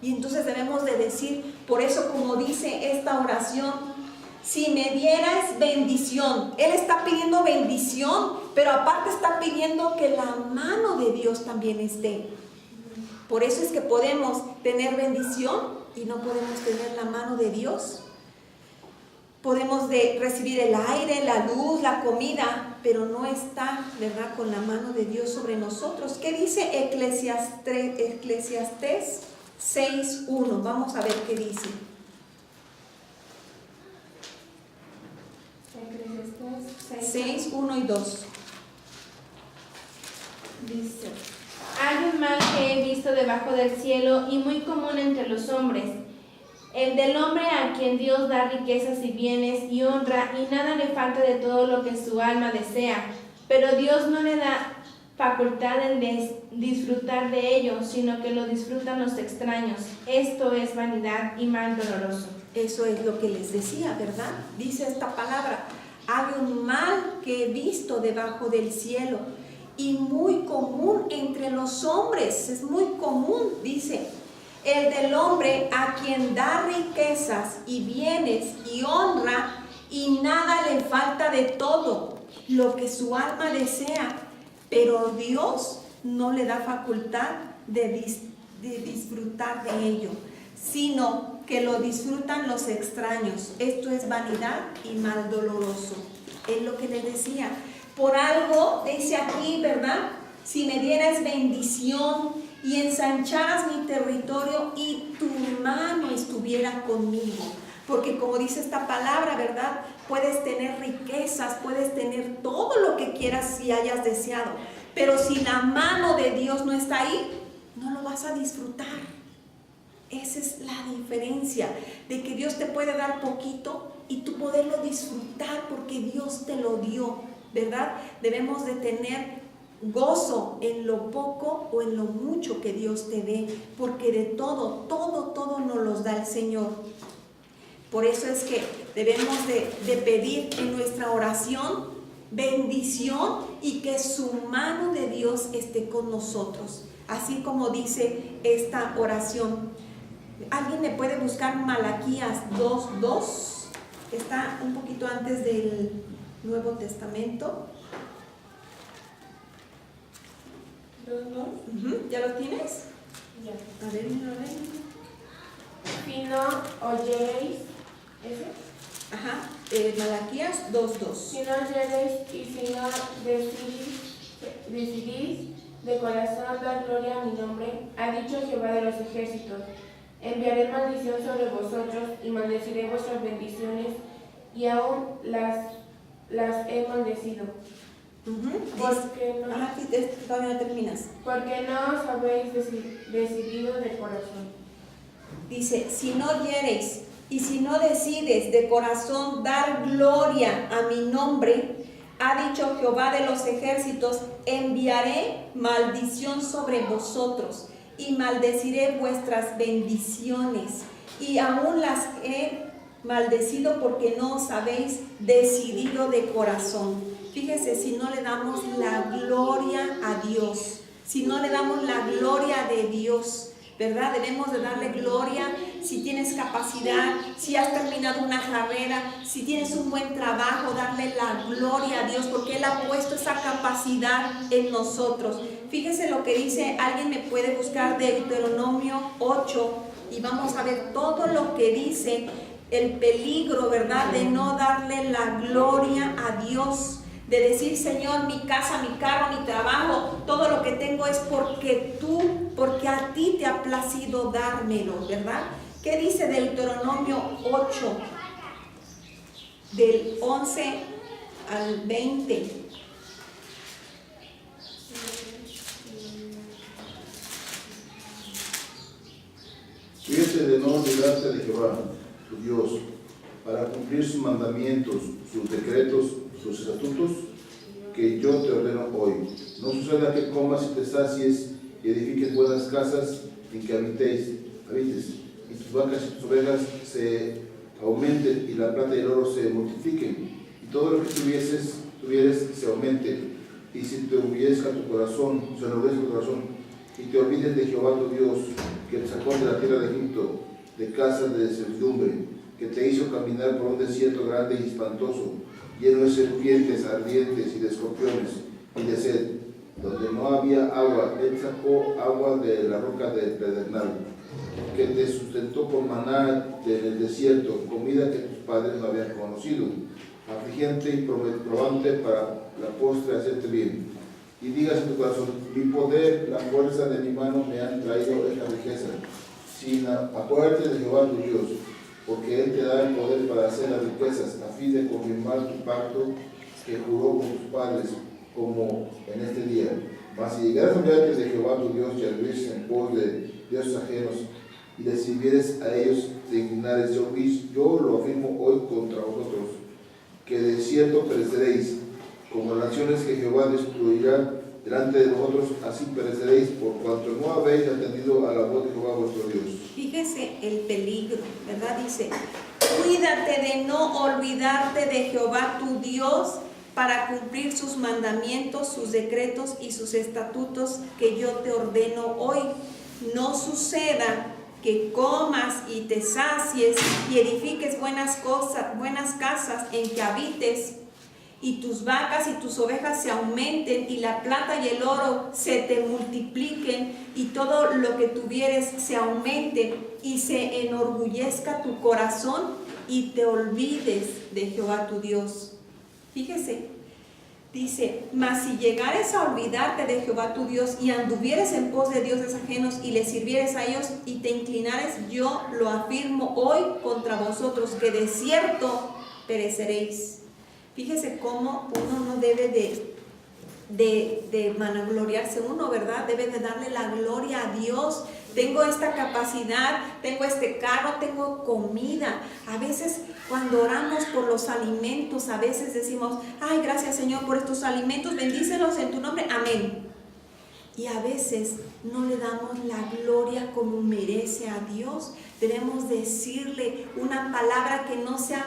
Y entonces debemos de decir, por eso como dice esta oración, si me dieras bendición. Él está pidiendo bendición, pero aparte está pidiendo que la mano de Dios también esté. Por eso es que podemos tener bendición y no podemos tener la mano de Dios. Podemos recibir el aire, la luz, la comida, pero no está, ¿verdad?, con la mano de Dios sobre nosotros. ¿Qué dice Eclesiastés 6:1? Vamos a ver qué dice. Eclesiastés 6:1 y 2. dice: hay un mal que he visto debajo del cielo y muy común entre los hombres, el del hombre a quien Dios da riquezas y bienes y honra, y nada le falta de todo lo que su alma desea, pero Dios no le da facultad de disfrutar de ello, sino que lo disfrutan los extraños. Esto es vanidad y mal doloroso. Eso es lo que les decía, ¿verdad? Dice esta palabra, hay un mal que he visto debajo del cielo y muy común entre los hombres, es muy común, dice, el del hombre a quien da riquezas y bienes y honra, y nada le falta de todo lo que su alma desea, pero Dios no le da facultad de disfrutar de ello, sino que lo disfrutan los extraños. Esto es vanidad y mal doloroso. Es lo que le decía. Por algo, dice aquí, ¿verdad? Si me dieras bendición y ensancharas mi territorio y tu mano estuviera conmigo. Porque como dice esta palabra, ¿verdad? Puedes tener riquezas, puedes tener todo lo que quieras y hayas deseado. Pero si la mano de Dios no está ahí, no lo vas a disfrutar. Esa es la diferencia, de que Dios te puede dar poquito y tú poderlo disfrutar porque Dios te lo dio, ¿verdad? Debemos de tener gozo en lo poco o en lo mucho que Dios te dé, porque de todo nos los da el Señor. Por eso es que debemos de pedir en nuestra oración bendición y que su mano de Dios esté con nosotros, así como dice esta oración. ¿Alguien me puede buscar Malaquías 2:2? Está un poquito antes del Nuevo Testamento. ¿Ya lo tienes? Ya. A ver, Si no oyereis, ¿ese? Ajá, Malaquías 2:2. Si no oyereis y si no decidís de corazón dar gloria a mi nombre, ha dicho Jehová de los ejércitos, enviaré maldición sobre vosotros y maldeciré vuestras bendiciones y aún las he maldecido. Porque no, Ajá, todavía no terminas. porque no os habéis decidido de corazón. Dice, si no oyereis y si no decides de corazón dar gloria a mi nombre, ha dicho Jehová de los ejércitos, enviaré maldición sobre vosotros y maldeciré vuestras bendiciones y aún las he maldecido porque no os habéis decidido de corazón. Fíjese, si no le damos la gloria a Dios, si no le damos la gloria de Dios, ¿verdad? Debemos de darle gloria si tienes capacidad, si has terminado una carrera, si tienes un buen trabajo, darle la gloria a Dios porque Él ha puesto esa capacidad en nosotros. Fíjese lo que dice, alguien me puede buscar Deuteronomio 8 y vamos a ver todo lo que dice, el peligro, ¿verdad? De no darle la gloria a Dios. De decir, Señor, mi casa, mi carro, mi trabajo, todo lo que tengo es porque a ti te ha placido dármelo, ¿verdad? ¿Qué dice Deuteronomio 8, del 11 al 20? Cuídate de no olvidarte de Jehová, tu Dios, para cumplir sus mandamientos, sus decretos, sus estatutos, que yo te ordeno hoy. No suceda que comas y te sacies y edifiques buenas casas en que habites, y tus vacas y tus ovejas se aumenten, y la plata y el oro se multipliquen, y todo lo que tuvieres se aumente, y si te humillezca tu corazón, se enordezca tu corazón, y te olvides de Jehová tu Dios, que te sacó de la tierra de Egipto, de casa de servidumbre, que te hizo caminar por un desierto grande y espantoso, lleno de serpientes ardientes y de escorpiones y de sed, donde no había agua. Él sacó agua de la roca del pedernal, que te sustentó con maná en el desierto, comida que tus padres no habían conocido, afligente y probante para la postre hacerte bien. Y digas en tu corazón, mi poder, la fuerza de mi mano me han traído esta riqueza. Acuérdate de Jehová tu Dios, porque Él te da el poder para hacer las riquezas, a fin de confirmar tu pacto que juró con tus padres, como en este día. Mas si llegaras a olvidarte de Jehová tu Dios y anduvieres en pos de dioses ajenos, y les sirvieres a ellos, te indignares, yo lo afirmo hoy contra vosotros, que de cierto pereceréis, como las naciones que Jehová destruirá delante de vosotros, así pereceréis, por cuanto no habéis atendido a la voz de Jehová vuestro Dios. Fíjese el peligro, ¿verdad? Dice, cuídate de no olvidarte de Jehová tu Dios para cumplir sus mandamientos, sus decretos y sus estatutos que yo te ordeno hoy. No suceda que comas y te sacies y edifiques buenas casas en que habites, y tus vacas y tus ovejas se aumenten, y la plata y el oro se te multipliquen, y todo lo que tuvieres se aumente, y se enorgullezca tu corazón, y te olvides de Jehová tu Dios. Fíjese, Dice, mas si llegares a olvidarte de Jehová tu Dios y anduvieres en pos de dioses ajenos y les sirvieres a ellos y te inclinares, yo lo afirmo hoy contra vosotros, que de cierto pereceréis. Fíjese cómo uno no debe de vanagloriarse uno, ¿verdad? Debe de darle la gloria a Dios. Tengo esta capacidad, tengo este carro, tengo comida. A veces cuando oramos por los alimentos, a veces decimos, ay, gracias Señor por estos alimentos, bendícelos en tu nombre, amén. Y a veces no le damos la gloria como merece a Dios. Debemos decirle una palabra que no sea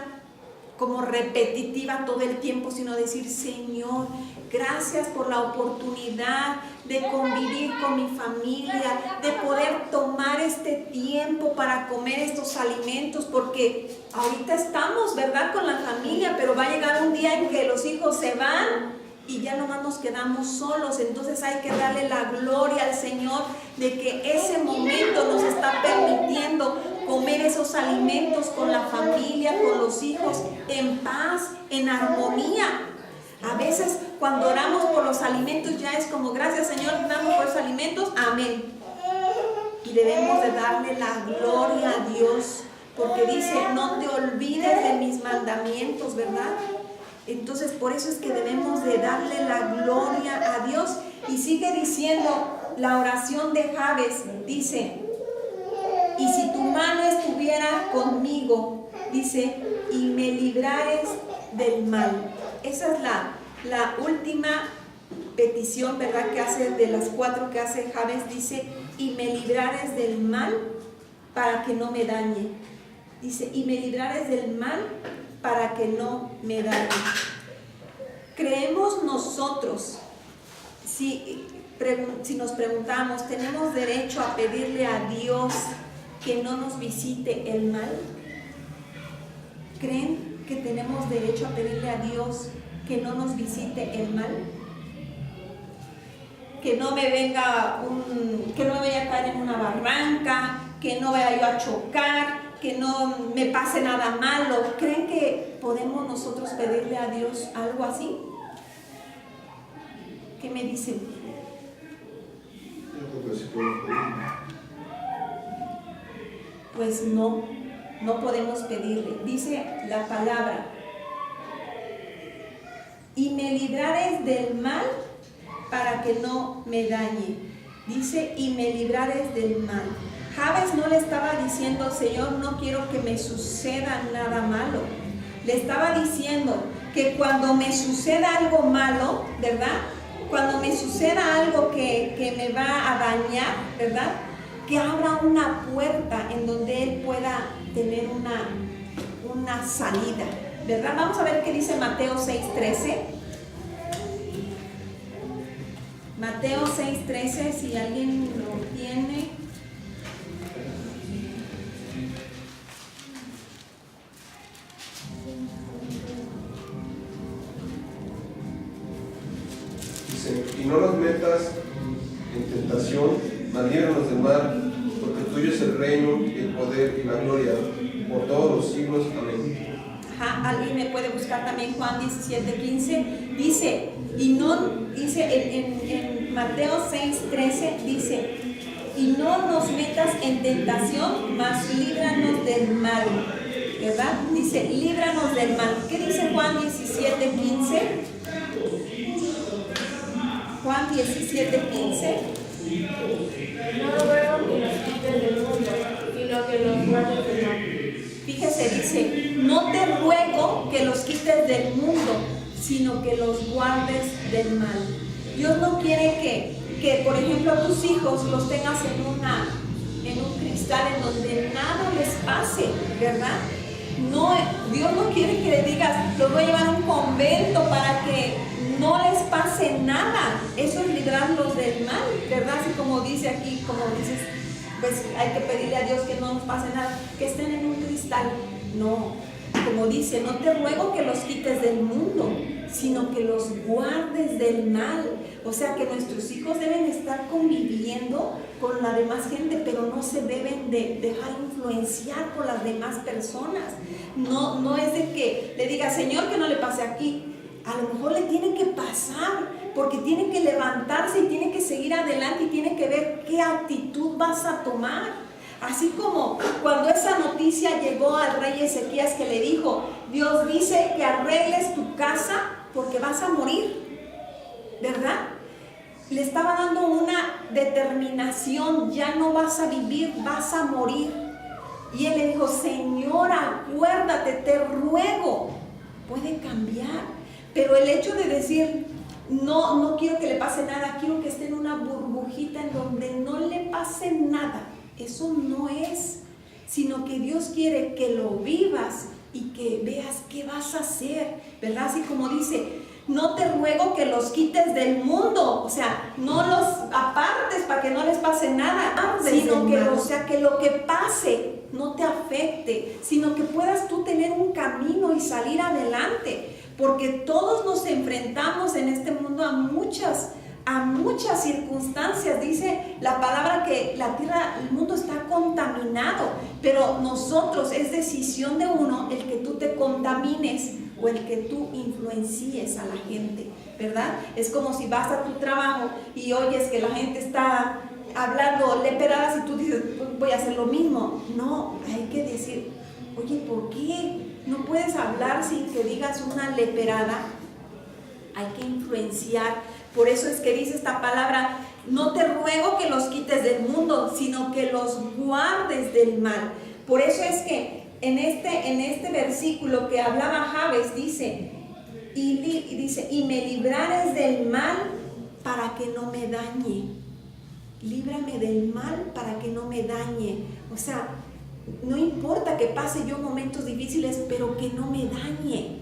como repetitiva todo el tiempo, sino decir, Señor, gracias por la oportunidad de convivir con mi familia, de poder tomar este tiempo para comer estos alimentos, porque ahorita estamos, ¿verdad?, con la familia, pero va a llegar un día en que los hijos se van y ya nomás nos quedamos solos. Entonces hay que darle la gloria al Señor de que ese momento nos está permitiendo comer esos alimentos con la familia, con los hijos, en paz, en armonía. A veces cuando oramos por los alimentos ya es como, gracias Señor, damos por los alimentos, amén. Y debemos de darle la gloria a Dios, porque dice, no te olvides de mis mandamientos, ¿verdad? Entonces por eso es que debemos de darle la gloria a Dios. Y sigue diciendo la oración de Jabes, dice, y si tu mano estuviera conmigo, dice, y me librares del mal. Esa es la última petición, ¿verdad?, que hace, de las 4 que hace Jabes. Dice, y me librares del mal para que no me dañe. Dice, y me librares del mal para que no me dañe. Creemos nosotros, si nos preguntamos, ¿tenemos derecho a pedirle a Dios que no nos visite el mal? ¿Creen que tenemos derecho a pedirle a Dios que no nos visite el mal? Que no me venga que no me vaya a caer en una barranca, que no vaya yo a chocar, que no me pase nada malo. ¿Creen que podemos nosotros pedirle a Dios algo así? ¿Qué me dicen? Yo creo que sí puedo pedir. Pues no podemos pedirle. Dice la palabra, y me librares del mal para que no me dañe. Dice, y me librares del mal. Jabes no le estaba diciendo, Señor, no quiero que me suceda nada malo. Le estaba diciendo que cuando me suceda algo malo, ¿verdad?, cuando me suceda algo que me va a dañar, ¿verdad?, que abra una puerta en donde Él pueda tener una salida, ¿verdad? Vamos a ver qué dice Mateo 6:13. Mateo 6:13, si alguien lo tiene. Dice, y no nos metas en tentación, mas líbranos del mal, porque tuyo es el reino, y el poder y la gloria, por todos los siglos. Amén. Ajá, alguien me puede buscar también Juan 17:15. Dice, y no, dice en Mateo 6:13, dice, y no nos metas en tentación, mas líbranos del mal, ¿verdad? Dice, líbranos del mal. ¿Qué dice Juan 17:15? Juan 17:15. No ruego que los quites del mundo, sino que los guardes del mal. Fíjese, dice, no te ruego que los quites del mundo, sino que los guardes del mal. Dios no quiere que por ejemplo, tus hijos los tengas en un cristal en donde nada les pase, ¿verdad? No, Dios no quiere que le digas, los voy a llevar a un convento para que no les pase nada. Eso es librarlos del mal, ¿verdad? Así como dice aquí, como dices, pues hay que pedirle a Dios que no nos pase nada, que estén en un cristal. No, como dice, no te ruego que los quites del mundo, sino que los guardes del mal. O sea que nuestros hijos deben estar conviviendo con la demás gente, pero no se deben de dejar influenciar por las demás personas. No es de que le diga, Señor, que no le pase aquí. A lo mejor le tiene que pasar, porque tiene que levantarse y tiene que seguir adelante y tiene que ver qué actitud vas a tomar. Así como cuando esa noticia llegó al rey Ezequías, que le dijo, Dios dice que arregles tu casa porque vas a morir, ¿verdad? Le estaba dando una determinación, ya no vas a vivir, vas a morir. Y él le dijo, Señor, acuérdate, te ruego. Puede cambiar, pero el hecho de decir, no quiero que le pase nada, quiero que esté en una burbujita en donde no le pase nada, eso no es, sino que Dios quiere que lo vivas y que veas qué vas a hacer, ¿verdad? Así como dice, no te ruego que los quites del mundo, o sea, no los apartes para que no les pase nada, sino que lo que pase no te afecte, sino que puedas tú tener un camino y salir adelante, porque todos nos enfrentamos en este mundo a muchas circunstancias. Dice la palabra que la tierra, el mundo está contaminado, pero nosotros, es decisión de uno el que tú te contamines o el que tú influencies a la gente, ¿verdad? Es como si vas a tu trabajo y oyes que la gente está hablando leperadas y tú dices, pues voy a hacer lo mismo. No, hay que decir, oye, ¿por qué no puedes hablar sin que digas una leperada? Hay que influenciar. Por eso es que dice esta palabra, no te ruego que los quites del mundo, sino que los guardes del mal. Por eso es que en este versículo que hablaba Jabes dice, y me librares del mal para que no me dañe. Líbrame del mal para que no me dañe. O sea, no importa que pase yo momentos difíciles, pero que no me dañe.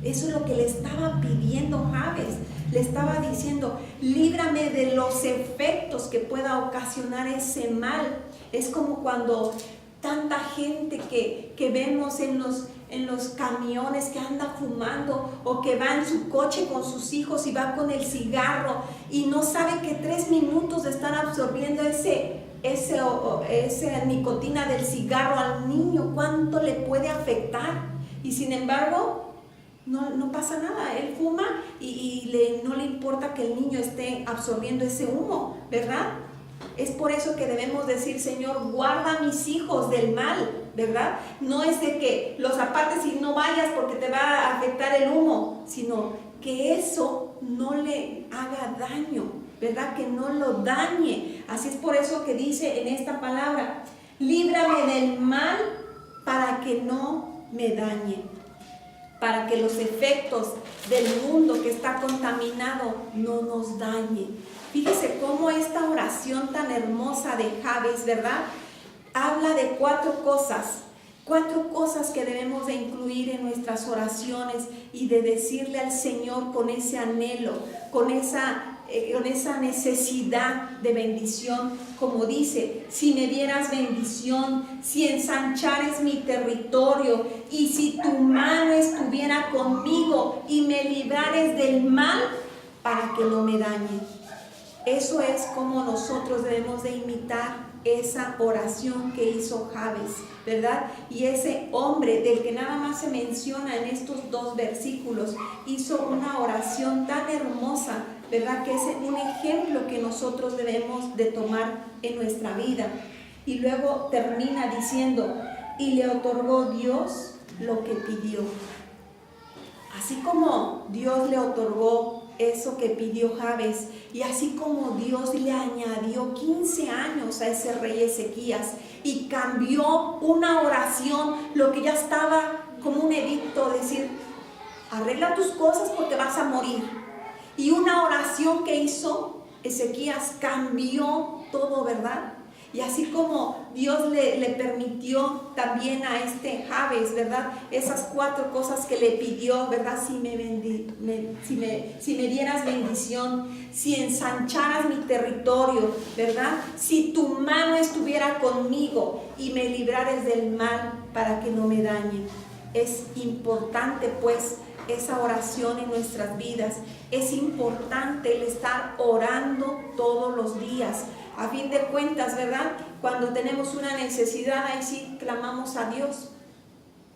Eso es lo que le estaba pidiendo Jabes. Le estaba diciendo, líbrame de los efectos que pueda ocasionar ese mal. Es como cuando tanta gente que vemos en los camiones que anda fumando, o que va en su coche con sus hijos y va con el cigarro y no sabe que 3 minutos de estar absorbiendo esa nicotina del cigarro al niño, cuánto le puede afectar. Y sin embargo no pasa nada, él fuma y no le importa que el niño esté absorbiendo ese humo, ¿verdad? Es por eso que debemos decir, Señor, guarda a mis hijos del mal, ¿verdad? No es de que los apartes y no vayas porque te va a afectar el humo, sino que eso no le haga daño, ¿verdad? Que no lo dañe. Así es por eso que dice en esta palabra, líbrame del mal para que no me dañe, para que los efectos del mundo que está contaminado no nos dañe. Fíjese cómo esta oración tan hermosa de Jabes, ¿verdad? Habla de 4 cosas que debemos de incluir en nuestras oraciones y de decirle al Señor con ese anhelo, con esa necesidad de bendición, como dice, si me dieras bendición, si ensanchares mi territorio y si tu mano estuviera conmigo y me librares del mal para que no me dañe. Eso es como nosotros debemos de imitar esa oración que hizo Jabes, ¿verdad? Y ese hombre del que nada más se menciona en estos 2 versículos hizo una oración tan hermosa, ¿verdad? Que es un ejemplo que nosotros debemos de tomar en nuestra vida. Y luego termina diciendo, y le otorgó Dios lo que pidió. Así como Dios le otorgó eso que pidió Jabes, y así como Dios le añadió 15 años a ese rey Ezequías y cambió una oración, lo que ya estaba como un edicto, decir, arregla tus cosas porque vas a morir. Y una oración que hizo Ezequías cambió todo, ¿verdad? Y así como Dios le permitió también a este Jabes, ¿verdad? Esas 4 cosas que le pidió, ¿verdad? Si me dieras bendición, si ensancharas mi territorio, ¿verdad? Si tu mano estuviera conmigo y me librares del mal para que no me dañe. Es importante pues esa oración en nuestras vidas. Es importante el estar orando todos los días. A fin de cuentas, ¿verdad? Cuando tenemos una necesidad, ahí sí clamamos a Dios.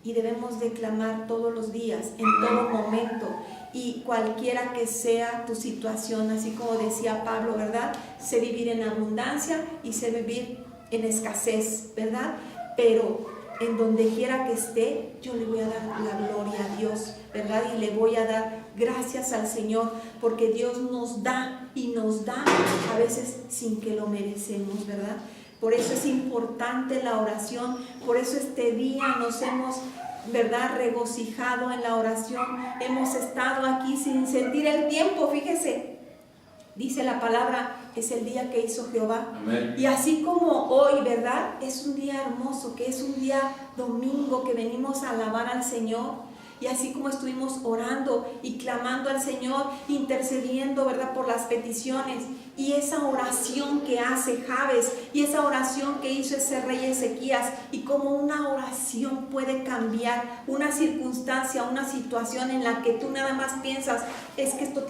y debemos de clamar todos los días, en todo momento, y cualquiera que sea tu situación, así como decía Pablo, ¿verdad? Sé vivir en abundancia y sé vivir en escasez, ¿verdad? Pero en donde quiera que esté, yo le voy a dar la gloria a Dios, ¿verdad? Y le voy a dar gracias al Señor, porque Dios nos da y nos da a veces sin que lo merecemos, ¿verdad? Por eso es importante la oración, por eso este día nos hemos, ¿verdad?, regocijado en la oración. Hemos estado aquí sin sentir el tiempo, fíjese. Dice la palabra, es el día que hizo Jehová. Amén. Y así como hoy, ¿verdad?, es un día hermoso, que es un día domingo, que venimos a alabar al Señor. Y así como estuvimos orando y clamando al Señor, intercediendo, ¿verdad?, por las peticiones. Y esa oración que hace Jabes, y esa oración que hizo ese rey Ezequías, y como una oración puede cambiar una circunstancia, una situación en la que tú nada más piensas, es que esto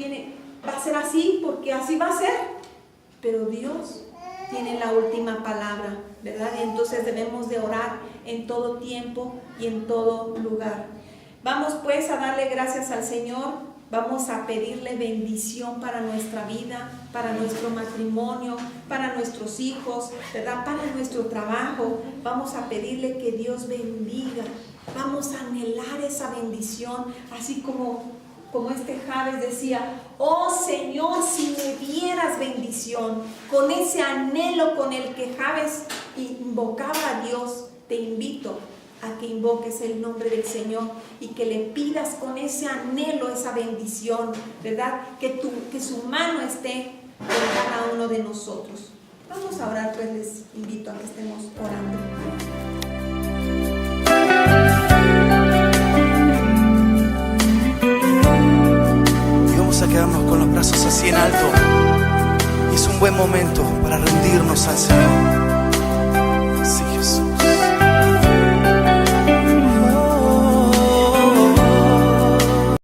va a ser así, porque así va a ser. Pero Dios tiene la última palabra, ¿verdad? Y entonces debemos de orar en todo tiempo y en todo lugar. Vamos pues a darle gracias al Señor. Vamos a pedirle bendición para nuestra vida, para nuestro matrimonio, para nuestros hijos, ¿verdad?, para nuestro trabajo. Vamos a pedirle que Dios bendiga. Vamos a anhelar esa bendición, así como este Jabes decía, oh Señor, si me dieras bendición. Con ese anhelo con el que Jabes invocaba a Dios, te invito a que invoques el nombre del Señor y que le pidas con ese anhelo esa bendición, ¿verdad? Que su mano esté con cada uno de nosotros. Vamos a orar, pues les invito a que estemos orando. Y vamos a quedarnos con los brazos así en alto. Es un buen momento para rendirnos al Señor. Sí, Jesús.